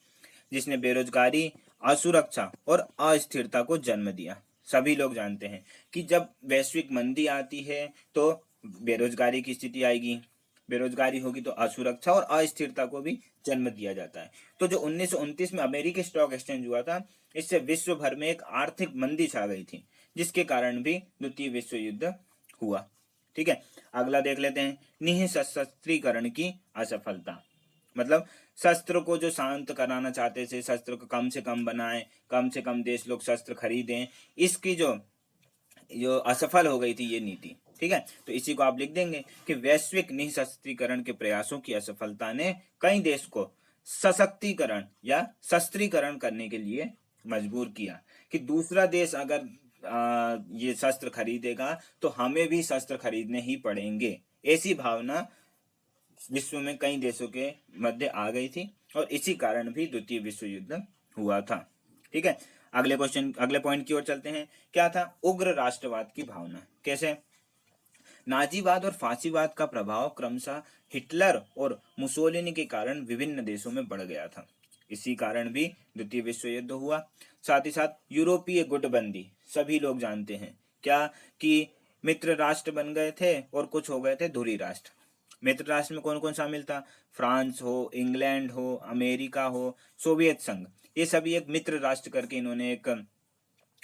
जिसने बेरोजगारी, असुरक्षा और अस्थिरता को जन्म दिया। सभी लोग जानते हैं कि जब वैश्विक मंदी आती है तो बेरोजगारी की स्थिति आएगी, बेरोजगारी होगी तो असुरक्षा और अस्थिरता को भी जन्म दिया जाता है। तो जो 1929 में अमेरिकी स्टॉक एक्सचेंज हुआ था, इससे विश्व भर में एक आर्थिक मंदी छा गई थी, जिसके कारण भी द्वितीय विश्व युद्ध हुआ। ठीक है, अगला देख लेते हैं, निःशस्त्रीकरण की असफलता। मतलब शस्त्र को जो शांत कराना चाहते थे, शस्त्र को कम से कम बनाएं, कम से कम देश लोग शस्त्र खरीदें, इसकी जो जो असफल हो गई थी ये नीति। ठीक है, तो इसी को आप लिख देंगे कि वैश्विक निःशस्त्रीकरण के प्रयासों की असफलता ने कई देश को सशक्तिकरण या शस्त्रीकरण करने के लिए मजबूर किया, कि दूसरा देश अगर ये शस्त्र खरीदेगा तो हमें भी शस्त्र खरीदने ही पड़ेंगे, ऐसी भावना विश्व में कई देशों के मध्य आ गई थी और इसी कारण भी द्वितीय विश्व युद्ध हुआ था। ठीक है, अगले क्वेश्चन, अगले पॉइंट की ओर चलते हैं। क्या था, उग्र राष्ट्रवाद की भावना। कैसे, नाजीवाद और फांसीवाद का प्रभाव क्रमशः हिटलर और मुसोलिनी के कारण विभिन्न देशों में बढ़ गया था, इसी कारण भी द्वितीय विश्व युद्ध हुआ। साथ ही साथ यूरोपीय गुटबंदी, सभी लोग जानते हैं क्या, कि मित्र राष्ट्र बन गए थे और कुछ हो गए थे धुरी राष्ट्र। मित्र राष्ट्र में कौन कौन शामिल था, फ्रांस हो, इंग्लैंड हो, अमेरिका हो, सोवियत संघ, ये सभी एक मित्र राष्ट्र करके इन्होंने एक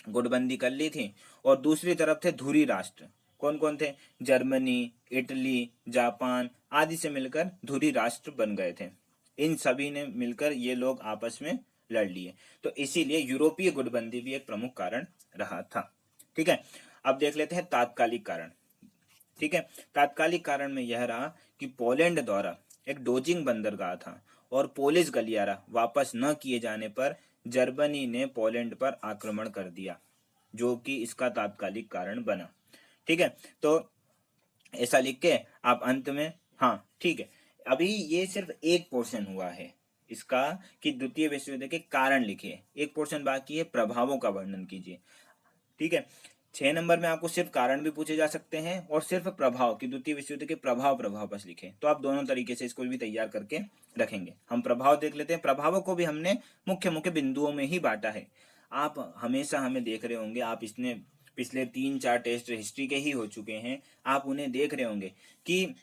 गुटबंदी कर ली थी। और दूसरी तरफ थे धुरी राष्ट्र, कौन कौन थे, जर्मनी, इटली, जापान आदि से मिलकर धुरी राष्ट्र बन गए थे। इन सभी ने मिलकर ये लोग आपस में लड़ लिए, तो इसीलिए यूरोपीय गुटबंदी भी एक प्रमुख कारण रहा था। ठीक है, अब देख लेते हैं तात्कालिक कारण। ठीक है, तात्कालिक कारण में यह रहा कि पोलैंड द्वारा एक डोजिंग बंदरगाह था और पोलिश गलियारा वापस न किए जाने पर जर्मनी ने पोलैंड पर आक्रमण कर दिया, जो कि इसका तात्कालिक कारण बना। ठीक है, तो ऐसा लिख के आप अंत में, हाँ ठीक है, अभी ये सिर्फ एक पोर्शन हुआ है इसका कि द्वितीय विश्व युद्ध के कारण लिखिए, एक पोर्शन बाकी है, प्रभावों का वर्णन कीजिए। ठीक है, 6 नंबर में आपको सिर्फ कारण भी पूछे जा सकते हैं और सिर्फ प्रभाव की, द्वितीय विश्व युद्ध के प्रभाव बस लिखे, तो आप दोनों तरीके से इसको भी तैयार करके रखेंगे। हम प्रभाव देख लेते हैं। प्रभावों को भी हमने मुख्य मुख्य बिंदुओं में ही बांटा है। आप हमेशा हमें देख रहे होंगे, आप इसने पिछले 3-4 टेस्ट हिस्ट्री के ही हो चुके हैं, आप उन्हें देख रहे होंगे कि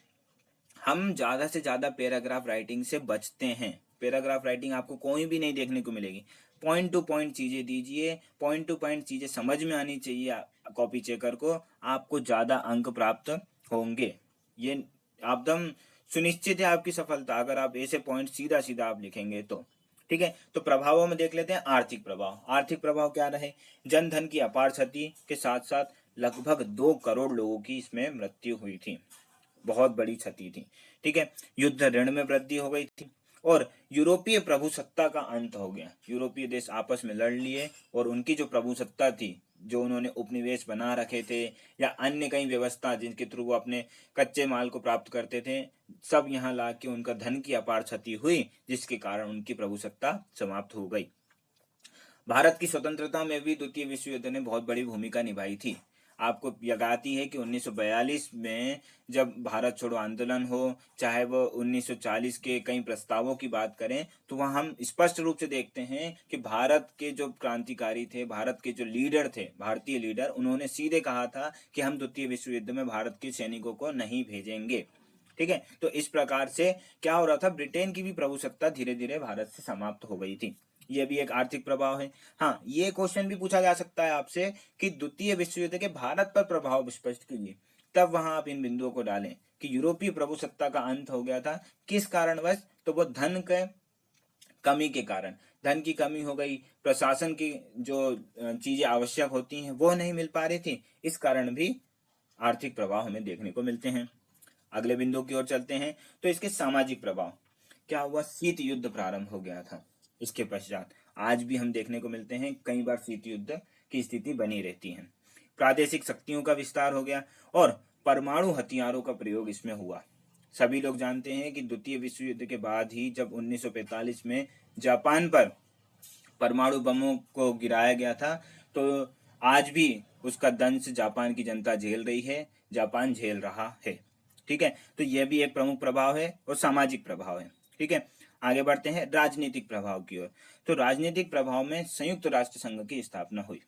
हम ज़्यादा से ज़्यादा पैराग्राफ राइटिंग से बचते हैं। पैराग्राफ राइटिंग आपको कोई भी नहीं देखने को मिलेगी। पॉइंट टू पॉइंट चीज़ें दीजिए, पॉइंट टू पॉइंट चीज़ें समझ में आनी चाहिए कॉपी चेकर को, आपको ज़्यादा अंक प्राप्त होंगे। ये एकदम सुनिश्चित है आपकी सफलता, अगर आप ऐसे पॉइंट सीधा सीधा आप लिखेंगे तो। ठीक है, तो प्रभावों में देख लेते हैं आर्थिक प्रभाव। आर्थिक प्रभाव क्या रहे? जनधन की अपार क्षति के साथ साथ लगभग 2 करोड़ लोगों की इसमें मृत्यु हुई थी, बहुत बड़ी क्षति थी। ठीक है, युद्ध ऋण में वृद्धि हो गई थी और यूरोपीय प्रभुसत्ता का अंत हो गया। यूरोपीय देश आपस में लड़ लिए और उनकी जो प्रभुसत्ता थी, जो उन्होंने उपनिवेश बना रखे थे या अन्य कई व्यवस्था जिनके थ्रू वो अपने कच्चे माल को प्राप्त करते थे, सब यहाँ ला के उनका धन की अपार क्षति हुई, जिसके कारण उनकी प्रभुसत्ता समाप्त हो गई। भारत की स्वतंत्रता में भी द्वितीय विश्व युद्ध ने बहुत बड़ी भूमिका निभाई थी। आपको याद आती है कि 1942 में जब भारत छोड़ो आंदोलन हो, चाहे वो 1940 के कई प्रस्तावों की बात करें, तो वहाँ हम स्पष्ट रूप से देखते हैं कि भारत के जो क्रांतिकारी थे, भारत के जो लीडर थे, भारतीय लीडर, उन्होंने सीधे कहा था कि हम द्वितीय विश्व युद्ध में भारत के सैनिकों को नहीं भेजेंगे। ठीक है, तो इस प्रकार से क्या हो रहा था, ब्रिटेन की भी प्रभुसत्ता धीरे धीरे भारत से समाप्त हो गई थी। ये भी एक आर्थिक प्रभाव है। हाँ, ये क्वेश्चन भी पूछा जा सकता है आपसे कि द्वितीय विश्व युद्ध के भारत पर प्रभाव स्पष्ट कीजिए, तब वहां आप इन बिंदुओं को डालें कि यूरोपीय प्रभुसत्ता का अंत हो गया था, किस कारणवश? तो वो धन के कमी के कारण, धन की कमी हो गई, प्रशासन की जो चीजें आवश्यक होती हैं वो नहीं मिल पा रही थी, इस कारण भी आर्थिक प्रभाव हमें देखने को मिलते हैं। अगले बिंदु की ओर चलते हैं, तो इसके सामाजिक प्रभाव क्या हुआ? शीत युद्ध प्रारंभ हो गया था। इसके पश्चात आज भी हम देखने को मिलते हैं, कई बार शीत युद्ध की स्थिति बनी रहती है। प्रादेशिक शक्तियों का विस्तार हो गया और परमाणु हथियारों का प्रयोग इसमें हुआ। सभी लोग जानते हैं कि द्वितीय विश्व युद्ध के बाद ही जब 1945 में जापान पर परमाणु बमों को गिराया गया था, तो आज भी उसका दंश जापान की जनता झेल रही है, जापान झेल रहा है। ठीक है, तो यह भी एक प्रमुख प्रभाव है और सामाजिक प्रभाव है। ठीक है, आगे बढ़ते हैं राजनीतिक प्रभाव की ओर। तो राजनीतिक प्रभाव में संयुक्त राष्ट्र संघ की स्थापना हुई।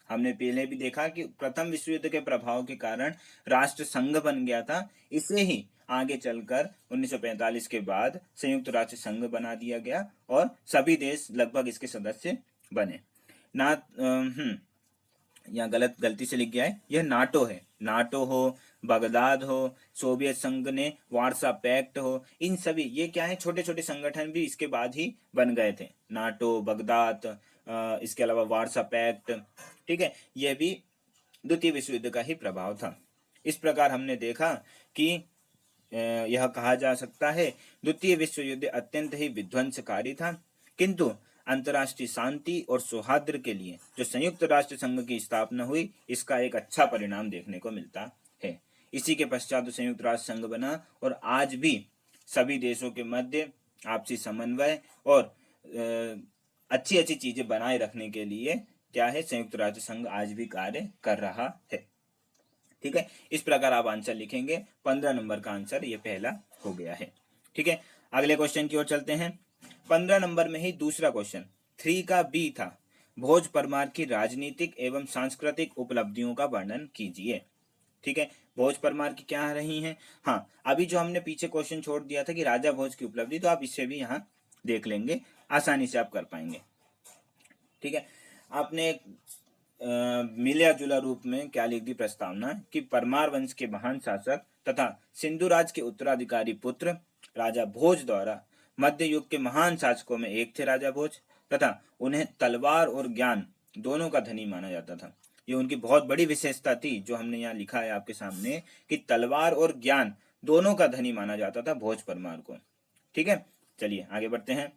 हमने पहले भी देखा कि प्रथम विश्व युद्ध के प्रभाव के कारण राष्ट्र संघ बन गया था, इसे ही आगे चलकर 1945 के बाद संयुक्त राष्ट्र संघ बना दिया गया और सभी देश लगभग इसके सदस्य बने। यहाँ गलती से लिख गया है, यह नाटो है। नाटो हो, बगदाद हो, सोवियत संघ ने वार्सा पैक्ट हो, इन सभी ये क्या है, छोटे छोटे संगठन भी इसके बाद ही बन गए थे। नाटो, बगदाद, इसके अलावा वार्सा पैक्ट। ठीक है, यह भी द्वितीय विश्व युद्ध का ही प्रभाव था। इस प्रकार हमने देखा कि यह कहा जा सकता है द्वितीय विश्व युद्ध अत्यंत ही विध्वंसकारी था, किंतु अंतर्राष्ट्रीय शांति और सौहार्द के लिए जो संयुक्त राष्ट्र संघ की स्थापना हुई, इसका एक अच्छा परिणाम देखने को मिलता है। इसी के पश्चात संयुक्त राष्ट्र संघ बना और आज भी सभी देशों के मध्य आपसी समन्वय और अच्छी अच्छी चीजें बनाए रखने के लिए क्या है, संयुक्त राष्ट्र संघ आज भी कार्य कर रहा है। ठीक है, इस प्रकार आप आंसर लिखेंगे। 15 नंबर का आंसर ये पहला हो गया है। ठीक है, अगले क्वेश्चन की ओर चलते हैं। 15 नंबर में ही दूसरा क्वेश्चन 3 का बी था, भोज परमार की राजनीतिक एवं सांस्कृतिक उपलब्धियों का वर्णन कीजिए। ठीक है, भोज परमार की क्या रही हैं? हाँ, अभी जो हमने पीछे क्वेश्चन छोड़ दिया था कि राजा भोज की उपलब्धि, तो आप इससे भी यहाँ देख लेंगे, आसानी से आप कर पाएंगे। ठीक है, आपने मिलिया जुला रूप में क्या लिख दी प्रस्तावना कि परमार वंश के महान शासक तथा सिंधु राज के उत्तराधिकारी पुत्र राजा भोज द्वारा मध्य युग के महान शासकों में एक थे राजा भोज, तथा उन्हें तलवार और ज्ञान दोनों का धनी माना जाता था। ये उनकी बहुत बड़ी विशेषता थी, जो हमने यहाँ लिखा है आपके सामने कि तलवार और ज्ञान दोनों का धनी माना जाता था भोज परमार को। ठीक है, चलिए आगे बढ़ते हैं।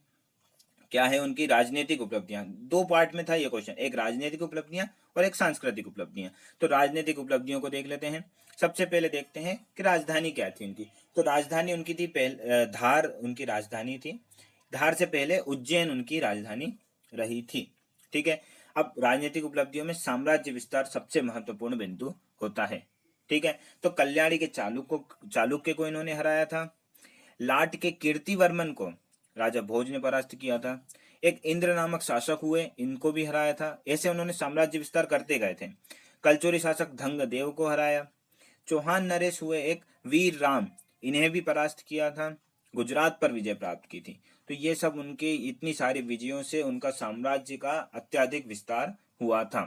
क्या है उनकी राजनीतिक उपलब्धियां? 2 पार्ट में था ये क्वेश्चन, एक राजनीतिक उपलब्धियां और एक सांस्कृतिक उपलब्धियां। तो राजनीतिक उपलब्धियों को देख लेते हैं। सबसे पहले देखते हैं कि राजधानी क्या थी उनकी। तो राजधानी उनकी थी धार, उनकी राजधानी थी। धार से पहले उज्जैन उनकी राजधानी रही थी। ठीक है, अब राजनीतिक उपलब्धियों में साम्राज्य विस्तार सबसे महत्वपूर्ण बिंदु होता है। ठीक है, तो कल्याणी के चालुक्य को इन्होंने हराया था। लाट के कीर्तिवर्मन को राजा भोज ने परास्त किया था। एक इंद्र नामक शासक हुए, इनको भी हराया था। ऐसे उन्होंने साम्राज्य विस्तार करते गए थे। कलचोरी शासक धंग देव को हराया। चौहान नरेश हुए एक वीर राम, इन्हें भी परास्त किया था। गुजरात पर विजय प्राप्त की थी। तो ये सब उनके इतनी सारी विजयों से उनका साम्राज्य का अत्यधिक विस्तार हुआ था।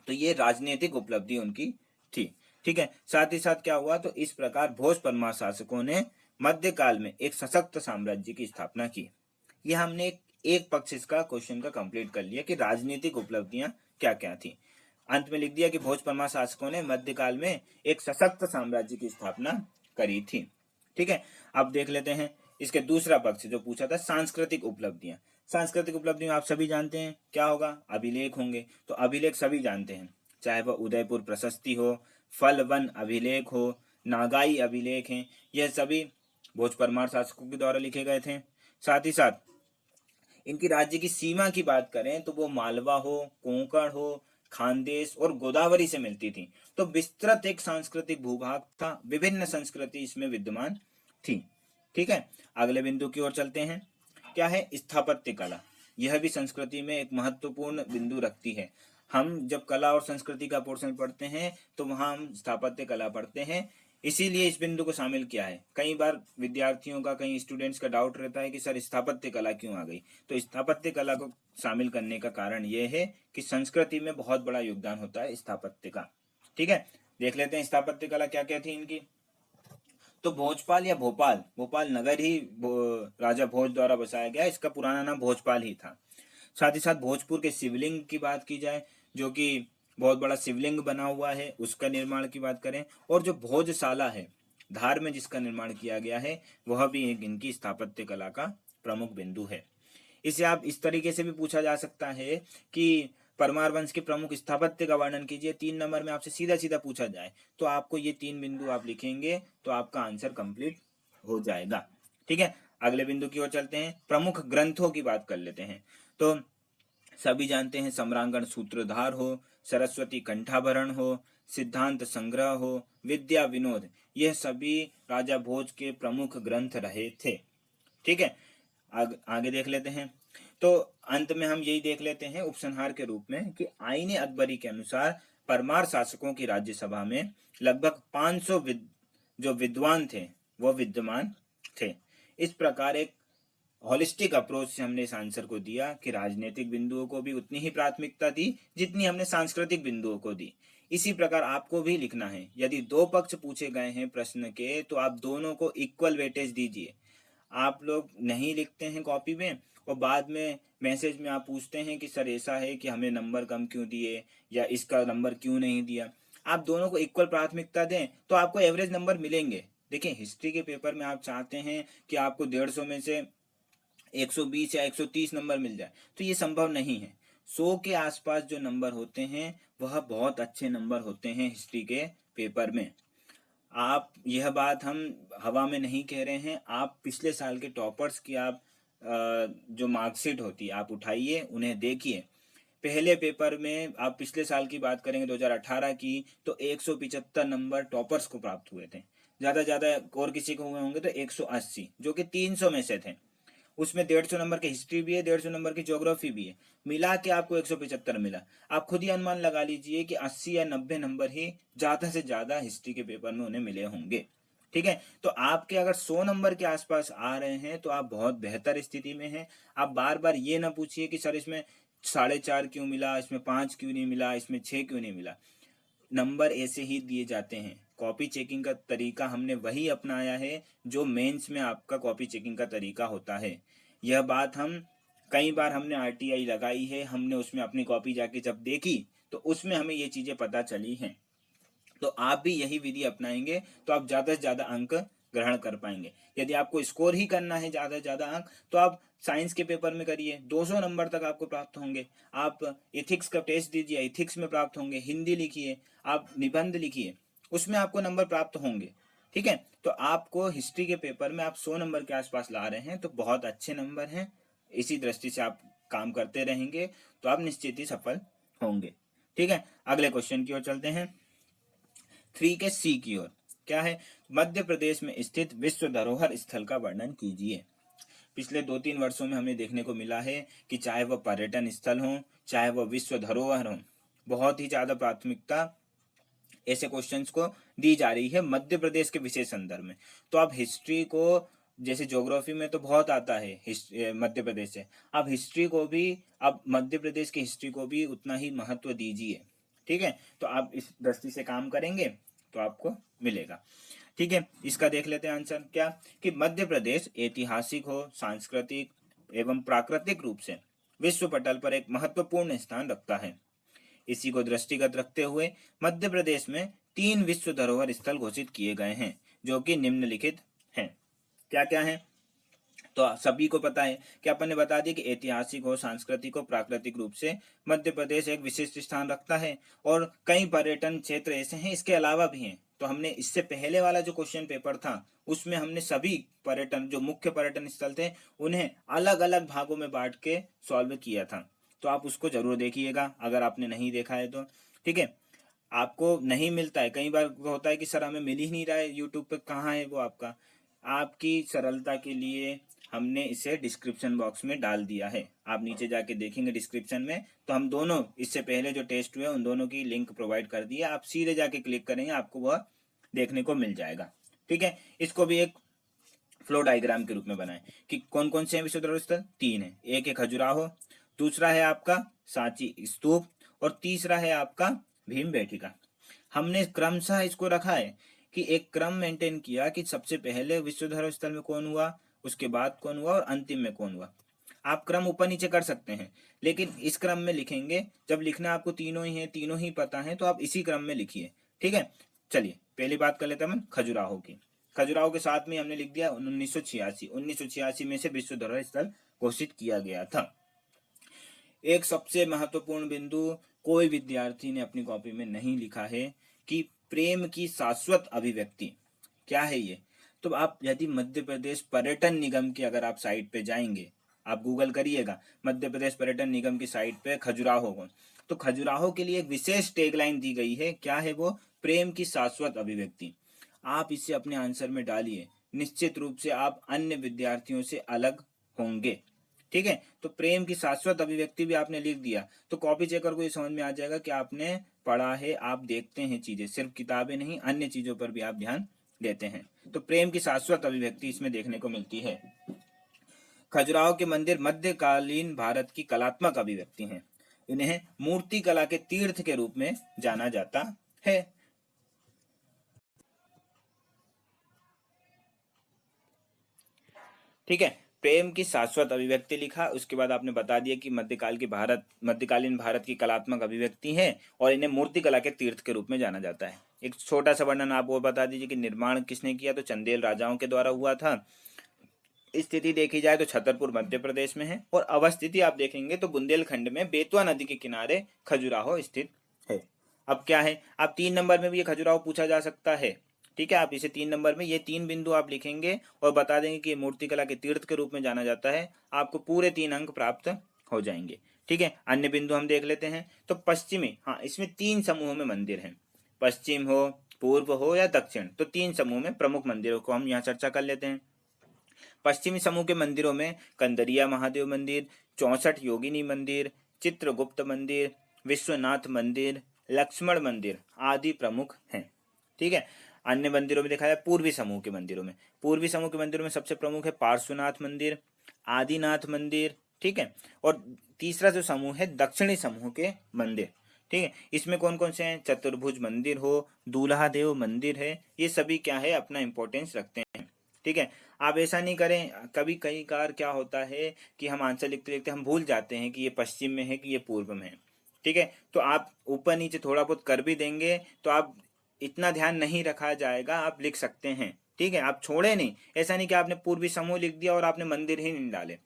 तो ये राजनीतिक उपलब्धि उनकी थी। ठीक है, साथ ही साथ क्या हुआ, तो इस प्रकार भोज परमार शासकों ने मध्यकाल में एक सशक्त साम्राज्य की स्थापना की। यह हमने एक पक्ष इसका क्वेश्चन का कंप्लीट कर लिया कि राजनीतिक उपलब्धियां क्या क्या थी। अंत में लिख दिया कि भोज परमार शासकों ने मध्यकाल में एक सशक्त साम्राज्य की स्थापना करी थी। ठीक है, अब देख लेते हैं इसके दूसरा पक्ष जो पूछा था, सांस्कृतिक उपलब्धियां। सांस्कृतिक उपलब्धियां आप सभी जानते हैं क्या होगा, अभिलेख होंगे। तो अभिलेख सभी जानते हैं, चाहे वह उदयपुर प्रशस्ति हो, फल वन अभिलेख हो, नागाई अभिलेख हैं, यह सभी भोज परमार शासकों के द्वारा लिखे गए थे। साथ ही साथ इनकी राज्य की सीमा की बात करें तो वो मालवा हो, कोंकण हो, खानदेश और गोदावरी से मिलती थी। तो विस्तृत एक सांस्कृतिक भूभाग था, विभिन्न संस्कृति इसमें विद्यमान थी। ठीक है, अगले बिंदु की ओर चलते हैं। क्या है, स्थापत्य कला। यह भी संस्कृति में एक महत्वपूर्ण बिंदु रखती है। हम जब कला और संस्कृति का पोर्शन पढ़ते हैं तो वहां हम स्थापत्य कला पढ़ते हैं, इसीलिए इस बिंदु को शामिल किया है। कई बार विद्यार्थियों का, कई स्टूडेंट्स का डाउट रहता है कि सर स्थापत्य कला क्यों आ गई। तो स्थापत्य कला को शामिल करने का कारण यह है कि संस्कृति में बहुत बड़ा योगदान होता है स्थापत्य का। ठीक है, देख लेते हैं स्थापत्य कला क्या क्या थी इनकी। तो भोजपाल या भोपाल, भोपाल नगर ही राजा भोज द्वारा बसाया गया, इसका पुराना नाम भोजपाल ही था। साथ ही साथ भोजपुर के शिवलिंग की बात की जाए, जो कि बहुत बड़ा शिवलिंग बना हुआ है, उसका निर्माण की बात करें, और जो भोजशाला है धार में जिसका निर्माण किया गया है, वह भी एक इनकी स्थापत्य कला का प्रमुख बिंदु है। इसे आप इस तरीके से भी पूछा जा सकता है कि परमार वंश के प्रमुख स्थापत्य का वर्णन कीजिए। 3 नंबर में आपसे सीधा सीधा पूछा जाए तो आपको ये 3 बिंदु आप लिखेंगे तो आपका आंसर कंप्लीट हो जाएगा। ठीक है, अगले बिंदु की ओर चलते हैं। प्रमुख ग्रंथों की बात कर लेते हैं। तो सभी जानते हैं, सम्रांगण सूत्रधार हो, सरस्वती कंठाभरण हो, सिद्धांत संग्रह हो, विद्या विनोद, यह सभी राजा भोज के प्रमुख ग्रंथ रहे थे। ठीक है, आगे देख लेते हैं। तो अंत में हम यही देख लेते हैं उपसंहार के रूप में कि आईने अकबरी के अनुसार परमार शासकों की राज्यसभा में लगभग 500 जो विद्वान थे वो विद्यमान थे। इस प्रकार एक होलिस्टिक अप्रोच से हमने इस आंसर को दिया कि राजनीतिक बिंदुओं को भी उतनी ही प्राथमिकता दी जितनी हमने सांस्कृतिक बिंदुओं को दी। इसी प्रकार आपको भी लिखना है। यदि 2 पक्ष पूछे गए हैं प्रश्न के तो आप दोनों को इक्वल वेटेज दीजिए। आप लोग नहीं लिखते हैं कॉपी में और बाद में मैसेज में आप पूछते हैं कि सर ऐसा है कि हमें नंबर कम क्यों दिए या इसका नंबर क्यों नहीं दिया। आप दोनों को इक्वल प्राथमिकता दें तो आपको एवरेज नंबर मिलेंगे। देखिए, हिस्ट्री के पेपर में आप चाहते हैं कि आपको 150 में से 120 या 130 नंबर मिल जाए, तो ये संभव नहीं है। 100 के आसपास जो नंबर होते हैं वह बहुत अच्छे नंबर होते हैं हिस्ट्री के पेपर में। आप यह बात हम हवा में नहीं कह रहे हैं। आप पिछले साल के टॉपर्स की आप जो मार्कशीट होती है आप उठाइए, उन्हें देखिए। पहले पेपर में आप पिछले साल की बात करेंगे 2018 की, तो 175 नंबर टॉपर्स को प्राप्त हुए थे। ज़्यादा और किसी को हुए होंगे तो 180, जो कि 300 में से थे। उसमें 150 नंबर की हिस्ट्री भी है, 150 नंबर की ज्योग्राफी भी है, मिला के आपको 175 मिला। आप खुद ही अनुमान लगा लीजिए कि 80 या 90 नंबर ही ज़्यादा से ज़्यादा हिस्ट्री के पेपर में उन्हें मिले होंगे। ठीक है, तो आपके अगर 100 नंबर के आसपास आ रहे हैं तो आप बहुत बेहतर स्थिति में हैं। आप बार बार ये ना पूछिए कि सर इसमें 4.5 क्यों मिला, इसमें 5 क्यों नहीं मिला, इसमें 6 क्यों नहीं मिला। नंबर ऐसे ही दिए जाते हैं। कॉपी चेकिंग का तरीका हमने वही अपनाया है जो मेंस में आपका कॉपी चेकिंग का तरीका होता है। यह बात हम कई बार हमने आरटीआई लगाई है, हमने उसमें अपनी कॉपी जाके जब देखी तो उसमें हमें ये चीज़ें पता चली हैं। तो आप भी यही विधि अपनाएंगे तो आप ज़्यादा से ज़्यादा अंक ग्रहण कर पाएंगे। यदि आपको स्कोर ही करना है ज़्यादा से ज़्यादा अंक, तो आप साइंस के पेपर में करिए, 200 नंबर तक आपको प्राप्त होंगे। आप एथिक्स का टेस्ट दीजिए, एथिक्स में प्राप्त होंगे। हिंदी लिखिए, आप निबंध लिखिए, उसमें आपको नंबर प्राप्त होंगे। ठीक है, तो आपको हिस्ट्री के पेपर में आप 100 नंबर के आसपास ला रहे हैं तो बहुत अच्छे नंबर हैं। इसी दृष्टि से आप काम करते रहेंगे तो आप निश्चित ही सफल होंगे। ठीक है, अगले क्वेश्चन की ओर चलते हैं। 3 के सी की ओर क्या है? मध्य प्रदेश में स्थित विश्व धरोहर स्थल का वर्णन कीजिए। पिछले 2-3 वर्षों में हमें देखने को मिला है कि चाहे वह पर्यटन स्थल हो, चाहे वह विश्व धरोहर हो, बहुत ही ज्यादा प्राथमिकता ऐसे क्वेश्चंस को दी जा रही है मध्य प्रदेश के विशेष संदर्भ में। तो आप हिस्ट्री को, जैसे ज्योग्राफी में तो बहुत आता है मध्य प्रदेश से, आप हिस्ट्री को भी, आप मध्य प्रदेश की हिस्ट्री को भी उतना ही महत्व दीजिए। ठीक है, तो आप इस दृष्टि से काम करेंगे तो आपको मिलेगा। ठीक है, इसका देख लेते हैं आंसर क्या, कि मध्य प्रदेश ऐतिहासिक हो, सांस्कृतिक एवं प्राकृतिक रूप से विश्व पटल पर एक महत्वपूर्ण स्थान रखता है। इसी को दृष्टिगत रखते हुए मध्य प्रदेश में 3 विश्व धरोहर स्थल घोषित किए गए हैं, जो कि निम्नलिखित हैं। क्या क्या है? तो सभी को पता है कि अपन ने बता दिया कि ऐतिहासिक हो, सांस्कृतिक हो, प्राकृतिक रूप से मध्य प्रदेश एक विशिष्ट स्थान रखता है, और कई पर्यटन क्षेत्र ऐसे हैं, इसके अलावा भी हैं। तो हमने इससे पहले वाला जो क्वेश्चन पेपर था उसमें हमने सभी पर्यटन, जो मुख्य पर्यटन स्थल थे, उन्हें अलग अलग भागों में बांट के सॉल्व किया था। तो आप उसको जरूर देखिएगा अगर आपने नहीं देखा है तो। ठीक है, आपको नहीं मिलता है, कई बार होता है कि सर हमें मिल ही नहीं रहा है यूट्यूब पे, कहाँ है वो आपका। आपकी सरलता के लिए हमने इसे डिस्क्रिप्शन बॉक्स में डाल दिया है, आप नीचे जाके देखेंगे डिस्क्रिप्शन में, तो हम दोनों इससे पहले जो टेस्ट हुए उन दोनों की लिंक प्रोवाइड कर दी है, आप सीधे जाके क्लिक करेंगे आपको वह देखने को मिल जाएगा। ठीक है, इसको भी एक फ्लो डायग्राम के रूप में बनाएं कि कौन कौन से विश्व धरोहर स्थल, 3 है। एक है खजुराहो, दूसरा है आपका सांची स्तूप, और तीसरा है आपका भीम बेटिका। हमने क्रमशः इसको रखा है कि एक क्रम मेंटेन किया कि सबसे पहले विश्व धरोहर स्थल में कौन हुआ, उसके बाद कौन हुआ, और अंतिम में कौन हुआ। आप क्रम ऊपर नीचे कर सकते हैं, लेकिन इस क्रम में लिखेंगे, जब लिखना आपको तीनों ही है, तीनों ही पता है, तो आप इसी क्रम में लिखिए। ठीक है, चलिए पहली बात कर लेते हैं हम खजुराहो की। खजुराहो के साथ में हमने लिख दिया 1986 में से विश्व धरोहर स्थल घोषित किया गया था। एक सबसे महत्वपूर्ण बिंदु कोई विद्यार्थी ने अपनी कॉपी में नहीं लिखा है कि प्रेम की शाश्वत अभिव्यक्ति क्या है ये। तो आप यदि मध्य प्रदेश पर्यटन निगम की अगर आप साइट पे जाएंगे, आप गूगल करिएगा मध्य प्रदेश पर्यटन निगम की साइट पे खजुराहो को, तो खजुराहो के लिए एक विशेष टैगलाइन दी गई है। क्या है वो? प्रेम की शाश्वत अभिव्यक्ति। आप इसे अपने आंसर में डालिए, निश्चित रूप से आप अन्य विद्यार्थियों से अलग होंगे। ठीक है, तो प्रेम की शाश्वत अभिव्यक्ति भी आपने लिख दिया, तो कॉपी चेकर को ये समझ में आ जाएगा कि आपने पढ़ा है, आप देखते हैं चीजें, सिर्फ किताबें नहीं, अन्य चीजों पर भी आप ध्यान देते हैं। तो प्रेम की शाश्वत अभिव्यक्ति इसमें देखने को मिलती है। खजुराहो के मंदिर मध्यकालीन भारत की कलात्मक अभिव्यक्ति हैं। इन्हें मूर्ति कला के तीर्थ के रूप में जाना जाता है। ठीक है, प्रेम की शाश्वत अभिव्यक्ति लिखा, उसके बाद आपने बता दिया कि मध्यकालीन भारत की कलात्मक अभिव्यक्ति है, और इन्हें मूर्ति कला के तीर्थ के रूप में जाना जाता है। एक छोटा सा वर्णन आप वो बता दीजिए कि निर्माण किसने किया, तो चंदेल राजाओं के द्वारा हुआ था। स्थिति देखी जाए तो छतरपुर मध्य प्रदेश में है, और अवस्थिति आप देखेंगे तो बुंदेलखंड में बेतवा नदी के किनारे खजुराहो स्थित है। अब क्या है, अब 3 नंबर में भी ये खजुराहो पूछा जा सकता है। ठीक है, आप इसे 3 नंबर में ये 3 बिंदु आप लिखेंगे और बता देंगे कि ये मूर्तिकला के तीर्थ के रूप में जाना जाता है, आपको पूरे 3 अंक प्राप्त हो जाएंगे। ठीक है, अन्य बिंदु हम देख लेते हैं। तो पश्चिमी, हाँ, इसमें 3 समूहों में मंदिर हैं, पश्चिम हो, पूर्व हो या दक्षिण, तो 3 समूह में प्रमुख मंदिरों को हम यहाँ चर्चा कर लेते हैं। पश्चिमी समूह के मंदिरों में कंदरिया महादेव मंदिर, 64 योगिनी मंदिर, चित्रगुप्त मंदिर, विश्वनाथ मंदिर, लक्ष्मण मंदिर आदि प्रमुख हैं। ठीक है, अन्य मंदिरों में देखा जाए पूर्वी समूह के मंदिरों में सबसे प्रमुख है पार्श्वनाथ मंदिर, आदिनाथ मंदिर। ठीक है, और तीसरा जो समूह है दक्षिणी समूह के मंदिर। ठीक है, इसमें कौन कौन से हैं? चतुर्भुज मंदिर हो, दूल्हा देव मंदिर है, ये सभी क्या है, अपना इंपॉर्टेंस रखते हैं। ठीक है, आप ऐसा नहीं करें, कभी कई बार क्या होता है कि हम आंसर लिखते लिखते हम भूल जाते हैं कि ये पश्चिम में है कि ये पूर्व में है। ठीक है, तो आप ऊपर नीचे थोड़ा बहुत कर भी देंगे तो आप इतना ध्यान नहीं रखा जाएगा, आप लिख सकते हैं। ठीक है, आप छोड़े नहीं, ऐसा नहीं कि आपने पूर्वी समूह लिख दिया और आपने मंदिर ही नहीं डाले।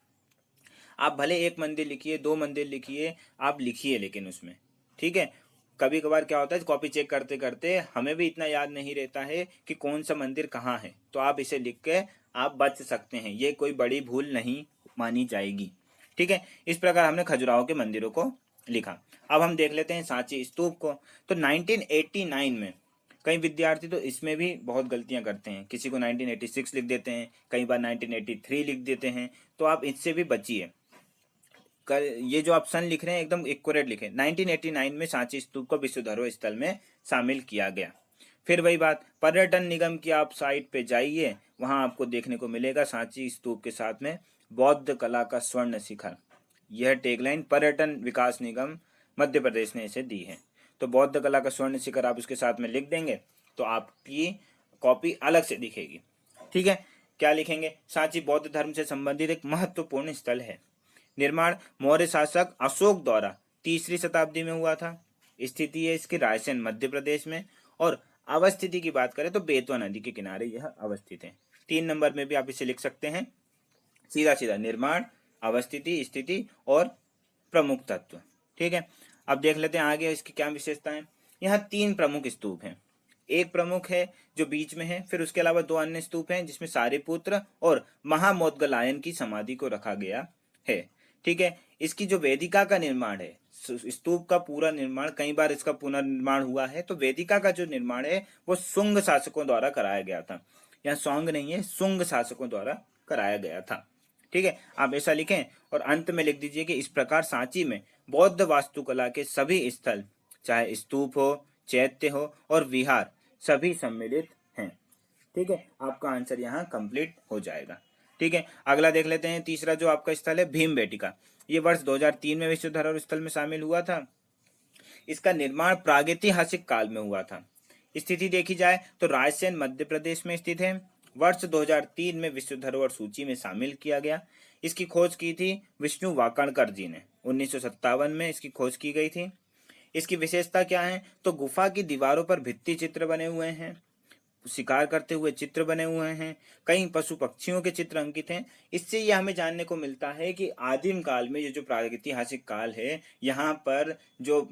आप भले एक मंदिर लिखिए, 2 मंदिर लिखिए, आप लिखिए लेकिन उसमें। ठीक है, कभी कभार क्या होता है कॉपी चेक करते करते हमें भी इतना याद नहीं रहता है कि कौन सा मंदिर कहाँ है, तो आप इसे लिख के आप बच सकते हैं, ये कोई बड़ी भूल नहीं मानी जाएगी। ठीक है, इस प्रकार हमने खजुराहो के मंदिरों को लिखा। अब हम देख लेते हैं सांची स्तूप को। तो 1989 में कई विद्यार्थी तो इसमें भी बहुत गलतियां करते हैं, किसी को 1986 लिख देते हैं, कई बार 1983 लिख देते हैं, तो आप इससे भी बचिए। ये जो आप सन लिख रहे हैं एकदम एक्यूरेट लिखें। 1989 में सांची स्तूप को विश्व धरोहर स्थल में शामिल किया गया। फिर वही बात, पर्यटन निगम की आप साइट पे जाइए, वहां आपको देखने को मिलेगा सांची स्तूप के साथ में बौद्ध कला का स्वर्ण शिखर। यह टैगलाइन पर्यटन विकास निगम मध्य प्रदेश ने इसे दी है। तो बौद्ध कला का स्वर्ण शिखर आप उसके साथ में लिख देंगे तो आपकी कॉपी अलग से दिखेगी। ठीक है, क्या लिखेंगे? सांची बौद्ध धर्म से संबंधित एक महत्वपूर्ण स्थल है। निर्माण मौर्य शासक अशोक द्वारा 3री शताब्दी में हुआ था। स्थिति है इसकी रायसेन मध्य प्रदेश में, और अवस्थिति की बात करें तो बेतवा नदी के किनारे यह अवस्थित है। 3 नंबर में भी आप इसे लिख सकते हैं सीधा सीधा, निर्माण, अवस्थिति, स्थिति और प्रमुख तत्व। ठीक है, अब देख लेते हैं आगे इसकी क्या विशेषता है। यहाँ 3 प्रमुख स्तूप हैं। एक प्रमुख है जो बीच में है, फिर उसके अलावा 2 अन्य स्तूप हैं जिसमें सारिपुत्र और महामौदगलायन की समाधि को रखा गया है। ठीक है, इसकी जो वेदिका का निर्माण है, स्तूप का पूरा निर्माण, कई बार इसका पुनर्निर्माण हुआ है, तो वेदिका का जो निर्माण है वो शुंग शासकों द्वारा कराया गया था। यहाँ सौंग नहीं है, शुंग शासकों द्वारा कराया गया था। ठीक है, आप ऐसा लिखें और अंत में लिख दीजिए कि इस प्रकार सांची में बौद्ध वास्तुकला के सभी स्थल, चाहे स्तूप हो, चैत्य हो और विहार, सभी सम्मिलित हैं। ठीक है, आपका आंसर यहाँ कंप्लीट हो जाएगा। ठीक है, अगला देख लेते हैं। तीसरा जो आपका स्थल है भीमबेटका, ये वर्ष 2003 में विश्व धरोहर स्थल में शामिल हुआ था। इसका निर्माण प्रागैतिहासिक काल में हुआ था। स्थिति देखी जाए तो रायसेन मध्य प्रदेश में स्थित है। वर्ष 2003 में विश्व धरोहर सूची में शामिल किया गया। इसकी खोज की थी विष्णु वाकणकर जी ने। 1957 में इसकी खोज की गई थी। इसकी विशेषता क्या है? तो गुफा की दीवारों पर भित्ति चित्र बने हुए हैं, शिकार करते हुए चित्र बने हुए हैं, कई पशु पक्षियों के चित्र अंकित हैं। इससे यह हमें जानने को मिलता है कि आदिम काल में ये जो प्रागैतिहासिक काल है, यहाँ पर जो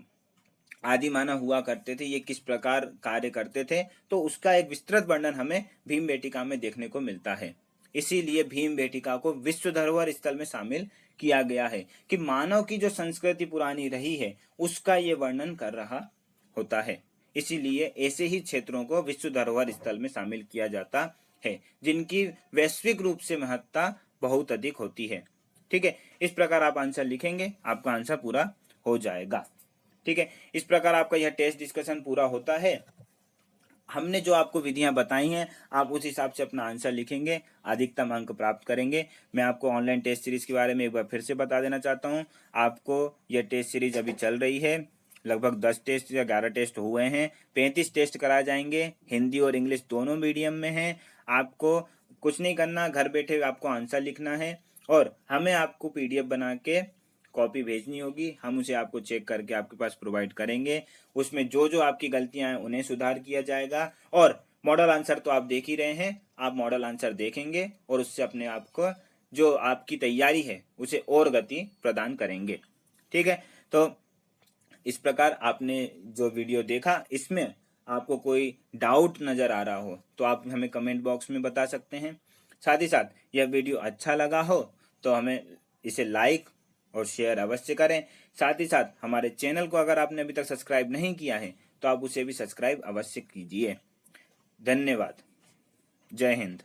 आदि मानव हुआ करते थे, ये किस प्रकार कार्य करते थे, तो उसका एक विस्तृत वर्णन हमें भीमबेटका में देखने को मिलता है। इसीलिए भीमबेटका को विश्व धरोहर स्थल में शामिल किया गया है कि मानव की जो संस्कृति पुरानी रही है उसका ये वर्णन कर रहा होता है। इसीलिए ऐसे ही क्षेत्रों को विश्व धरोहर स्थल में शामिल किया जाता है जिनकी वैश्विक रूप से महत्ता बहुत अधिक होती है। ठीक है, इस प्रकार आप आंसर लिखेंगे, आपका आंसर पूरा हो जाएगा। ठीक है, इस प्रकार आपका यह टेस्ट डिस्कशन पूरा होता है। हमने जो आपको विधियां बताई हैं, आप उस हिसाब से अपना आंसर लिखेंगे, अधिकतम अंक प्राप्त करेंगे। मैं आपको ऑनलाइन टेस्ट सीरीज के बारे में एक बार फिर से बता देना चाहता हूं। आपको यह टेस्ट सीरीज अभी चल रही है, लगभग 10 टेस्ट या 11 टेस्ट हुए हैं। 35 टेस्ट कराए जाएंगे, हिंदी और इंग्लिश दोनों मीडियम में हैं। आपको कुछ नहीं करना, घर बैठे आपको आंसर लिखना है और हमें आपको PDF बना के कॉपी भेजनी होगी। हम उसे आपको चेक करके आपके पास प्रोवाइड करेंगे। उसमें जो जो आपकी गलतियां हैं उन्हें सुधार किया जाएगा। और मॉडल आंसर तो आप देख ही रहे हैं, आप मॉडल आंसर देखेंगे और उससे अपने आप को जो आपकी तैयारी है उसे और गति प्रदान करेंगे। ठीक है, तो इस प्रकार आपने जो वीडियो देखा, इसमें आपको कोई डाउट नज़र आ रहा हो तो आप हमें कमेंट बॉक्स में बता सकते हैं। साथ ही साथ यह वीडियो अच्छा लगा हो तो हमें इसे लाइक और शेयर अवश्य करें। साथ ही साथ हमारे चैनल को अगर आपने अभी तक सब्सक्राइब नहीं किया है तो आप उसे भी सब्सक्राइब अवश्य कीजिए। धन्यवाद। जय हिंद।